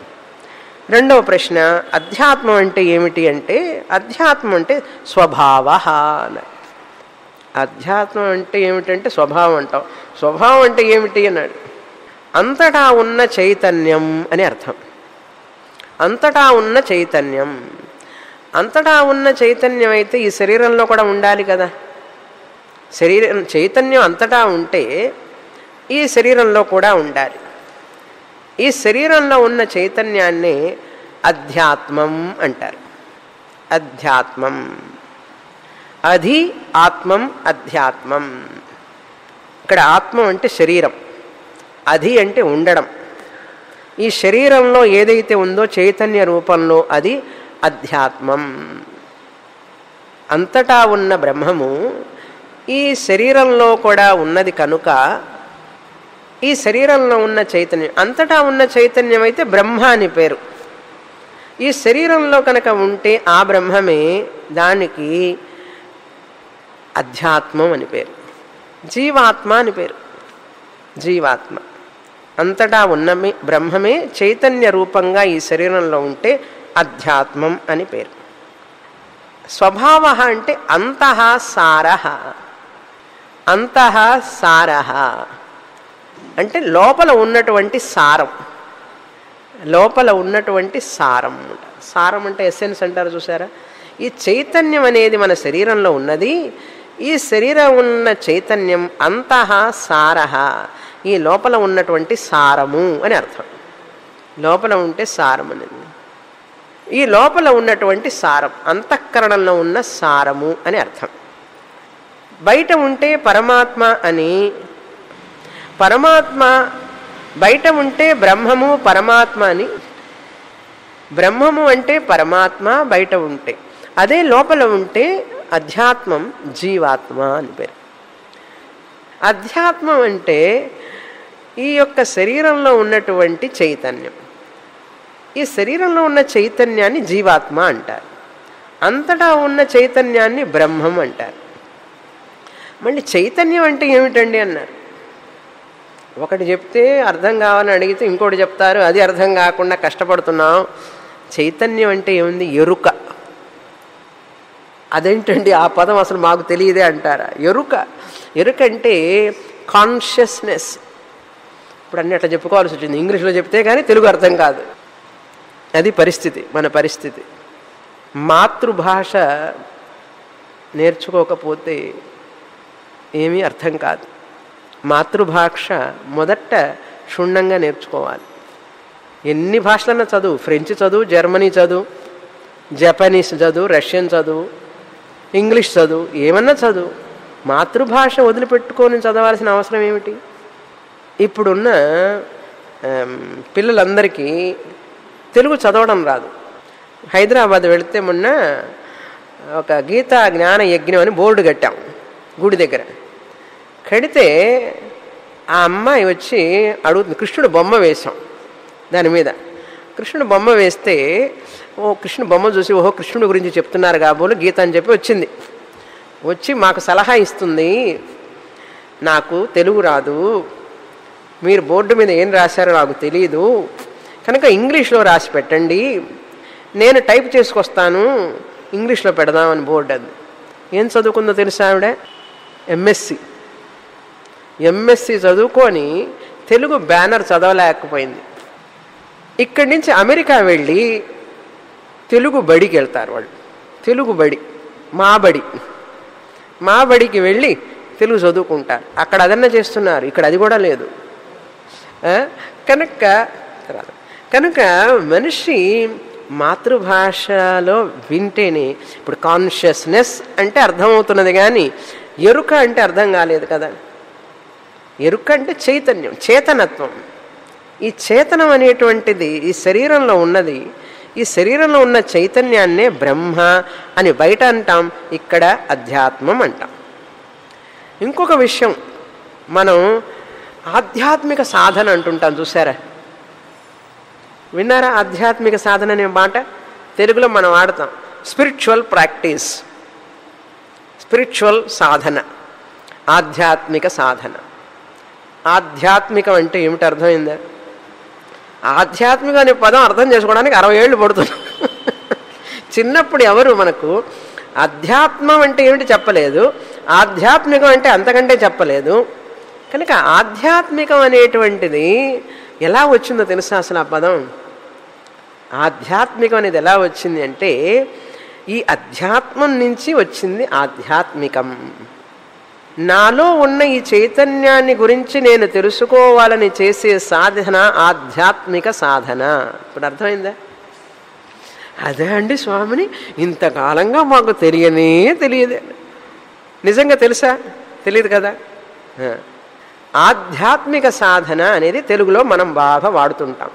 రెండవ ప్రశ్న, అధ్యాత్మం అంటే ఏమిటి అంటే, అధ్యాత్మం అంటే స్వభావ అన్నాడు. అధ్యాత్మం అంటే ఏమిటంటే స్వభావం అంటాం. స్వభావం అంటే ఏమిటి అన్నాడు. అంతటా ఉన్న చైతన్యం అని అర్థం. అంతటా ఉన్న చైతన్యం. అంతటా ఉన్న చైతన్యం అయితే ఈ శరీరంలో కూడా ఉండాలి కదా. చైతన్యం అంతటా ఉంటే ఈ శరీరంలో కూడా ఉండాలి. ఈ శరీరంలో ఉన్న చైతన్యాన్ని అధ్యాత్మం అంటారు. అధ్యాత్మం. అధి ఆత్మం అధ్యాత్మం. ఇక్కడ ఆత్మం అంటే శరీరం, అధి అంటే ఉండడం. ఈ శరీరంలో ఏదైతే ఉందో చైతన్య రూపంలో అది అధ్యాత్మం. అంతటా ఉన్న బ్రహ్మము ఈ శరీరంలో కూడా ఉన్నది కనుక ఈ శరీరంలో ఉన్న చైతన్యం, అంతటా ఉన్న చైతన్యం అయితే బ్రహ్మ అని పేరు. ఈ శరీరంలో కనుక ఉంటే ఆ బ్రహ్మమే, దానికి అధ్యాత్మం అని పేరు. జీవాత్మ అని పేరు. జీవాత్మ. అంతటా ఉన్న బ్రహ్మమే చైతన్య రూపంగా ఈ శరీరంలో ఉంటే అధ్యాత్మం అని పేరు. స్వభావ అంటే అంతః సారః. అంతః సారః అంటే లోపల ఉన్నటువంటి సారం. లోపల ఉన్నటువంటి సారం. సారం అంటే ఎసెన్స్ అంటారు చూసారా. ఈ చైతన్యం అనేది మన శరీరంలో ఉన్నది. ఈ శరీరం ఉన్న చైతన్యం అంతః సారః, ఈ లోపల ఉన్నటువంటి సారము అని అర్థం. లోపల ఉంటే సారం అనేది. ఈ లోపల ఉన్నటువంటి సారం, అంతఃకరణంలో ఉన్న సారము అని అర్థం. బయట ఉంటే పరమాత్మ అని. పరమాత్మ బయట ఉంటే బ్రహ్మము పరమాత్మ అని. బ్రహ్మము అంటే పరమాత్మ బయట ఉంటే, అదే లోపల ఉంటే అధ్యాత్మం జీవాత్మ అని పేరు. అధ్యాత్మం అంటే ఈ యొక్క శరీరంలో ఉన్నటువంటి చైతన్యం. ఈ శరీరంలో ఉన్న చైతన్యాన్ని జీవాత్మ అంటారు. అంతటా ఉన్న చైతన్యాన్ని బ్రహ్మం అంటారు. మళ్ళీ చైతన్యం అంటే ఏమిటండి అన్నారు. ఒకటి చెప్తే అర్థం కావాలని అడిగితే ఇంకోటి చెప్తారు, అది అర్థం కాకుండా కష్టపడుతున్నాం. చైతన్యం అంటే ఏముంది? ఎరుక. అదేంటండి ఆ పదం అసలు మాకు తెలియదే అంటారా? ఎరుక. ఎరుక అంటే కాన్షియస్నెస్. ఇప్పుడు అన్నీ అట్లా చెప్పుకోవాల్సి వచ్చింది. ఇంగ్లీష్లో చెప్తే కానీ తెలుగు అర్థం కాదు. అది పరిస్థితి, మన పరిస్థితి. మాతృభాష నేర్చుకోకపోతే ఏమీ అర్థం కాదు. మాతృభాష మొదట క్షుణ్ణంగా నేర్చుకోవాలి. ఎన్ని భాషలన్నా చదువు, ఫ్రెంచ్ చదువు, జర్మనీ చదువు, జపనీస్ చదువు, రష్యన్ చదువు, ఇంగ్లీష్ చదువు, ఏమన్నా చదువు, మాతృభాష వదిలిపెట్టుకొని చదవాల్సిన అవసరం ఏమిటి? ఇప్పుడున్న పిల్లలందరికీ తెలుగు చదవడం రాదు. హైదరాబాద్ వెళితే మొన్న ఒక గీతా జ్ఞాన యజ్ఞం అని బోర్డు కట్టాం గుడి దగ్గర. కడితే ఆ అమ్మాయి వచ్చి అడుగుతుంది. కృష్ణుడు బొమ్మ వేశాం దాని మీద. కృష్ణుడు బొమ్మ వేస్తే ఓ కృష్ణుడు బొమ్మ చూసి ఓహో కృష్ణుడి గురించి చెప్తున్నారు కాబోలు గీత అని చెప్పి వచ్చింది. వచ్చి మాకు సలహా ఇస్తుంది. నాకు తెలుగు రాదు, మీరు బోర్డు మీద ఏం రాశారో నాకు తెలియదు, కనుక ఇంగ్లీష్లో రాసి పెట్టండి, నేను టైప్ చేసుకొస్తాను, ఇంగ్లీష్లో పెడదామని బోర్డు. అది ఏం చదువుకుందో తెలుసా ఆవిడ? ఎంఎస్సి చదువుకొని తెలుగు బ్యానర్ చదవలేకపోయింది. ఇక్కడి నుంచి అమెరికా వెళ్ళి తెలుగు బడికి వెళ్తారు వాళ్ళు. తెలుగు బడి, మా బడికి వెళ్ళి తెలుగు చదువుకుంటారు. అక్కడ అదన్నా చేస్తున్నారు, ఇక్కడ అది కూడా లేదు. కనుక మనిషి మాతృభాషలో వింటేనే ఇప్పుడు కాన్షియస్నెస్ అంటే అర్థమవుతున్నది, కానీ ఎరుక అంటే అర్థం కాలేదు కదా. ఎరుక అంటే చైతన్యం, చేతనత్వం. ఈ చేతనం అనేటువంటిది ఈ శరీరంలో ఉన్నది. ఈ శరీరంలో ఉన్న చైతన్యాన్నే బ్రహ్మ అని బయట అంటాం, ఇక్కడ అధ్యాత్మం అంటాం. ఇంకొక విషయం, మనం ఆధ్యాత్మిక సాధన అంటుంటాం చూసారా, విన్నారా? ఆధ్యాత్మిక సాధన అనే మాట తెలుగులో మనం వాడతాం. స్పిరిచువల్ ప్రాక్టీస్, స్పిరిచువల్ సాధన, ఆధ్యాత్మిక సాధన. ఆధ్యాత్మికం అంటే ఏమిటి అర్థమైందా? ఆధ్యాత్మిక అనే పదం అర్థం చేసుకోవడానికి 60 ఏళ్ళు పడుతుంది. చిన్నప్పుడు ఎవరు మనకు అధ్యాత్మం అంటే ఏమిటి చెప్పలేదు, ఆధ్యాత్మికం అంటే అంతకంటే చెప్పలేదు. కనుక ఆధ్యాత్మికం అనేటువంటిది ఎలా వచ్చిందో తెలుసా అసలు ఆ పదం? ఆధ్యాత్మికం అనేది ఎలా వచ్చింది అంటే ఈ అధ్యాత్మం నుంచి వచ్చింది ఆధ్యాత్మికం. నాలో ఉన్న ఈ చైతన్యాన్ని గురించి నేను తెలుసుకోవాలని చేసే సాధన ఆధ్యాత్మిక సాధన. ఇప్పుడు అర్థమైందా? అదే అండి స్వామిని ఇంతకాలంగా మాకు తెలియదు. నిజంగా తెలుసా? తెలియదు కదా. ఆధ్యాత్మిక సాధన అనేది తెలుగులో మనం బాగా వాడుతుంటాం.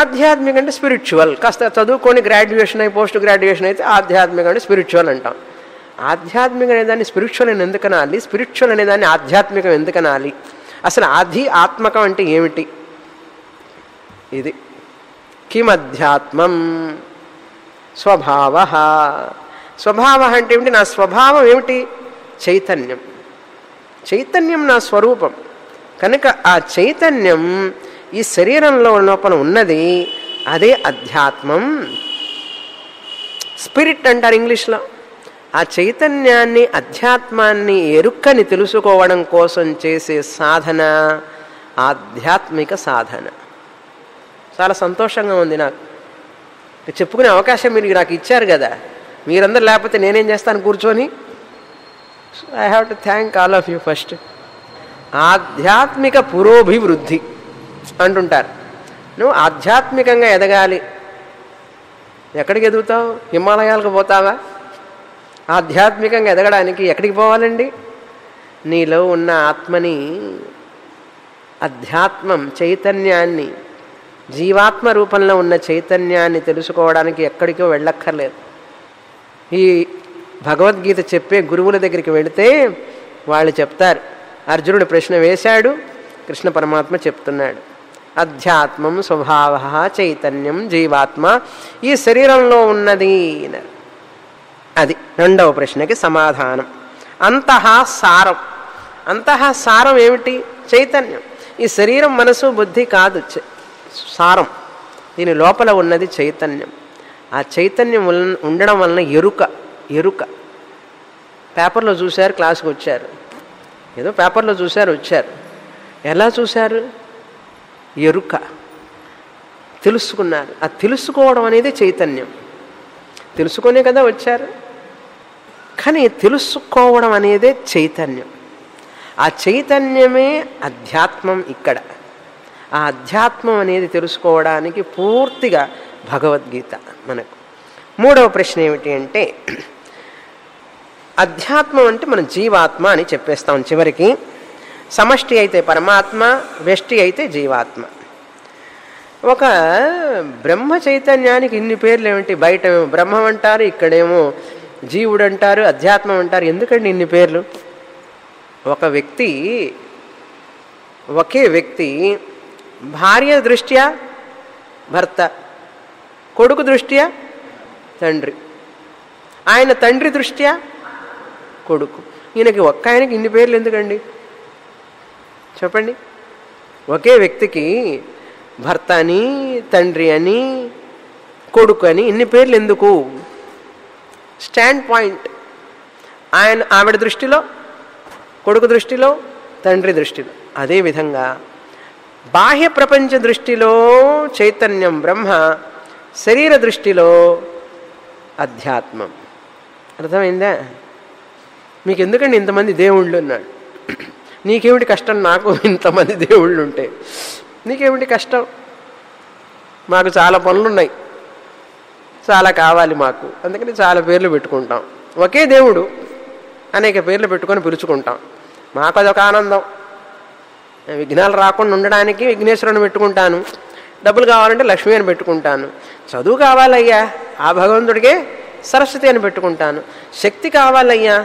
ఆధ్యాత్మిక అంటే స్పిరిచువల్. కాస్త చదువుకొని గ్రాడ్యుయేషన్ అయి పోస్ట్ గ్రాడ్యుయేషన్ అయితే ఆధ్యాత్మిక అంటే స్పిరిచువల్ అంటాం. ఆధ్యాత్మిక అనేదాన్ని స్పిరిచువల్ అని ఎందుకు అనాలి, స్పిరిచువల్ అనేదాన్ని ఆధ్యాత్మికం ఎందుకు అనాలి? అసలు ఆత్మకం అంటే ఏమిటి? ఇది కిమధ్యాత్మం స్వభావ. స్వభావ అంటే ఏమిటి? నా స్వభావం ఏమిటి? చైతన్యం. చైతన్యం నా స్వరూపం. కనుక ఆ చైతన్యం ఈ శరీరంలో లోపల ఉన్నది, అదే అధ్యాత్మం. స్పిరిట్ అంటారు ఇంగ్లీష్లో. ఆ చైతన్యాన్ని, అధ్యాత్మాన్ని, ఎరుక్కని తెలుసుకోవడం కోసం చేసే సాధన ఆధ్యాత్మిక సాధన. చాలా సంతోషంగా ఉంది నాకు. చెప్పుకునే అవకాశం మీరు నాకు ఇచ్చారు కదా. మీరందరూ లేకపోతే నేనేం చేస్తాను కూర్చొని? I have to thank all of you first. ఆధ్యాత్మిక పురోభివృద్ధి అంటుంటారు. నువ్వు ఆధ్యాత్మికంగా ఎదగాలి. ఎక్కడికి ఎదుగుతావు? హిమాలయాలకు పోతావా? ఆధ్యాత్మికంగా ఎదగడానికి ఎక్కడికి పోవాలండి? నీలో ఉన్న ఆత్మని, అధ్యాత్మం, చైతన్యాన్ని, జీవాత్మ రూపంలో ఉన్న చైతన్యాన్ని తెలుసుకోవడానికి ఎక్కడికో వెళ్ళక్కర్లేదు. ఈ భగవద్గీత చెప్పే గురువుల దగ్గరికి వెళితే వాళ్ళు చెప్తారు. అర్జునుడు ప్రశ్న వేశాడు, కృష్ణ పరమాత్మ చెప్తున్నాడు. అధ్యాత్మం స్వభావ చైతన్యం జీవాత్మ ఈ శరీరంలో ఉన్నది. అది రెండవ ప్రశ్నకి సమాధానం. అంతః సారం. అంతః సారం ఏమిటి? చైతన్యం. ఈ శరీరం, మనసు, బుద్ధి కాదు సారం. దీని లోపల ఉన్నది చైతన్యం. ఆ చైతన్యం ఉండడం వలన ఎరుక. పేపర్లో చూశారు, క్లాసుకు వచ్చారు, ఏదో పేపర్లో చూశారు, వచ్చారు. ఎలా చూశారు? ఎరుక. తెలుసుకున్నారు. ఆ తెలుసుకోవడం అనేది చైతన్యం. తెలుసుకునే కదా వచ్చారు. కానీ తెలుసుకోవడం అనేదే చైతన్యం. ఆ చైతన్యమే అధ్యాత్మం. ఇక్కడ ఆ అధ్యాత్మం అనేది తెలుసుకోవడానికి పూర్తిగా భగవద్గీత మనకు. మూడవ ప్రశ్న ఏమిటి అంటే, అధ్యాత్మం అంటే మనం జీవాత్మ అని చెప్పేస్తాం చివరికి. సమష్టి అయితే పరమాత్మ, వ్యష్టి అయితే జీవాత్మ. ఒక బ్రహ్మ చైతన్యానికి ఇన్ని పేర్లు ఏమిటి? బయట బ్రహ్మం అంటారు, ఇక్కడేమో జీవుడు అంటారు, అధ్యాత్మం అంటారు. ఎందుకండి ఇన్ని పేర్లు? ఒకే వ్యక్తి భార్య దృష్ట్యా భర్త, కొడుకు దృష్ట్యా తండ్రి, ఆయన తండ్రి దృష్ట్యా కొడుకు. ఆయనకి ఇన్ని పేర్లు ఎందుకండి చెప్పండి? ఒకే వ్యక్తికి భర్త అని, తండ్రి అని, కొడుకు అని ఇన్ని పేర్లు ఎందుకు? Stand point. ఆవిడ దృష్టిలో, కొడుకు దృష్టిలో, తండ్రి దృష్టిలో. అదేవిధంగా బాహ్య ప్రపంచ దృష్టిలో చైతన్యం బ్రహ్మ, శరీర దృష్టిలో అధ్యాత్మం. అర్థమైందా? మీకు ఎందుకండి ఇంతమంది దేవుళ్ళు ఉన్నాడు? నీకేమిటి కష్టం? నాకు ఇంతమంది దేవుళ్ళు ఉంటే నీకేమిటి కష్టం? మాకు చాలా పనులున్నాయి, చాలా కావాలి మాకు, అందుకని చాలా పేర్లు పెట్టుకుంటాం. ఒకే దేవుడు అనేక పేర్లు పెట్టుకొని పిలుచుకుంటాం. మాకు అదొక ఆనందం. విఘ్నాలు రాకుండా ఉండడానికి విఘ్నేశ్వరుని పెట్టుకుంటాను, డబ్బులు కావాలంటే లక్ష్మీ అని పెట్టుకుంటాను, చదువు కావాలయ్యా ఆ భగవంతుడికే సరస్వతి అని పెట్టుకుంటాను, శక్తి కావాలయ్యా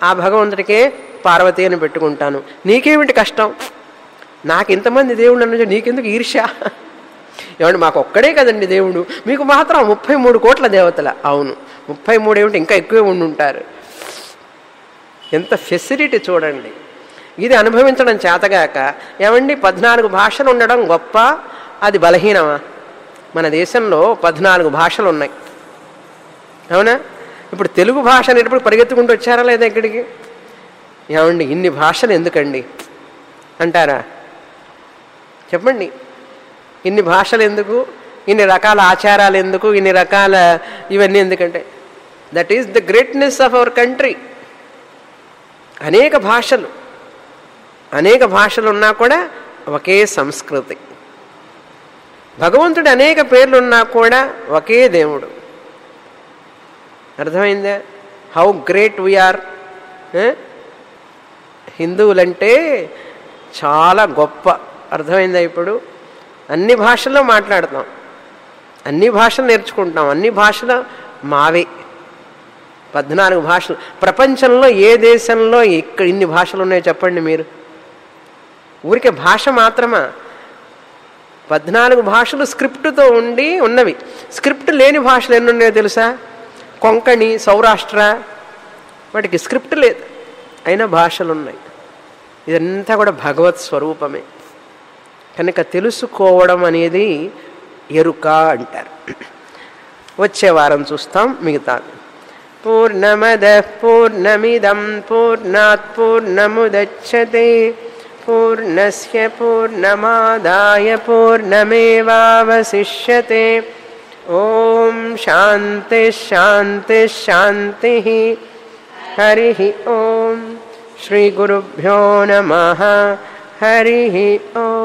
ఆ భగవంతుడికే పార్వతి అని పెట్టుకుంటాను. నీకేమిటి కష్టం? నాకు ఇంతమంది దేవుడు అన్న నీకెందుకు ఈర్ష్య? ఏమంటే మాకు ఒక్కడే కదండి దేవుడు, మీకు మాత్రం 33 కోట్ల దేవతల. అవును, 33 ఏమిటి, ఇంకా ఎక్కువే ఉండుంటారు. ఎంత ఫెసిలిటీ చూడండి. ఇది అనుభవించడం చేతగాక ఏమండి 14 భాషలు ఉండడం గొప్ప, అది బలహీనమా? మన దేశంలో 14 భాషలు ఉన్నాయి, అవునా? ఇప్పుడు తెలుగు భాష అనేటప్పుడు పరిగెత్తుకుంటూ వచ్చారా లేదా ఇక్కడికి? ఏమండి ఇన్ని భాషలు ఎందుకండి అంటారా? చెప్పండి, ఇన్ని భాషలు ఎందుకు, ఇన్ని రకాల ఆచారాలు ఎందుకు, ఇన్ని రకాల ఇవన్నీ ఎందుకంటే that is the greatness of our country. అనేక భాషలు ఉన్నా కూడా ఒకే సంస్కృతి. భగవంతుడు అనేక పేర్లు ఉన్నా కూడా ఒకే దేవుడు. అర్థమైందా? How great we are. హిందువులంటే చాలా గొప్ప. అర్థమైందా? ఇప్పుడు అన్ని భాషల్లో మాట్లాడతాం, అన్ని భాషలు నేర్చుకుంటాం, అన్ని భాషలు మావే. 14 భాషలు. ప్రపంచంలో ఏ దేశంలో ఇక్కడ ఇన్ని భాషలు ఉన్నాయో చెప్పండి మీరు? ఊరికే భాష మాత్రమా? 14 భాషలు స్క్రిప్టుతో ఉన్నవి. స్క్రిప్ట్ లేని భాషలు ఎన్ని ఉన్నాయో తెలుసా? కొంకణి, సౌరాష్ట్ర, వాటికి స్క్రిప్ట్ లేదు, అయినా భాషలు ఉన్నాయి. ఇదంతా కూడా భగవత్ స్వరూపమే. కనుక తెలుసుకోవడం అనేది ఎరుక అంటారు. వచ్చే వారం చూస్తాం మిగతా. పూర్ణమదః పూర్ణమిదం పూర్ణాత్ పూర్ణముదచ్యతే పూర్ణస్య పూర్ణమాదాయ పూర్ణమేవావశిష్యతే. ఓం శాంతి శాంతి శాంతి. హరి ఓం. శ్రీ గురుభ్యో నమః. హరి ఓం.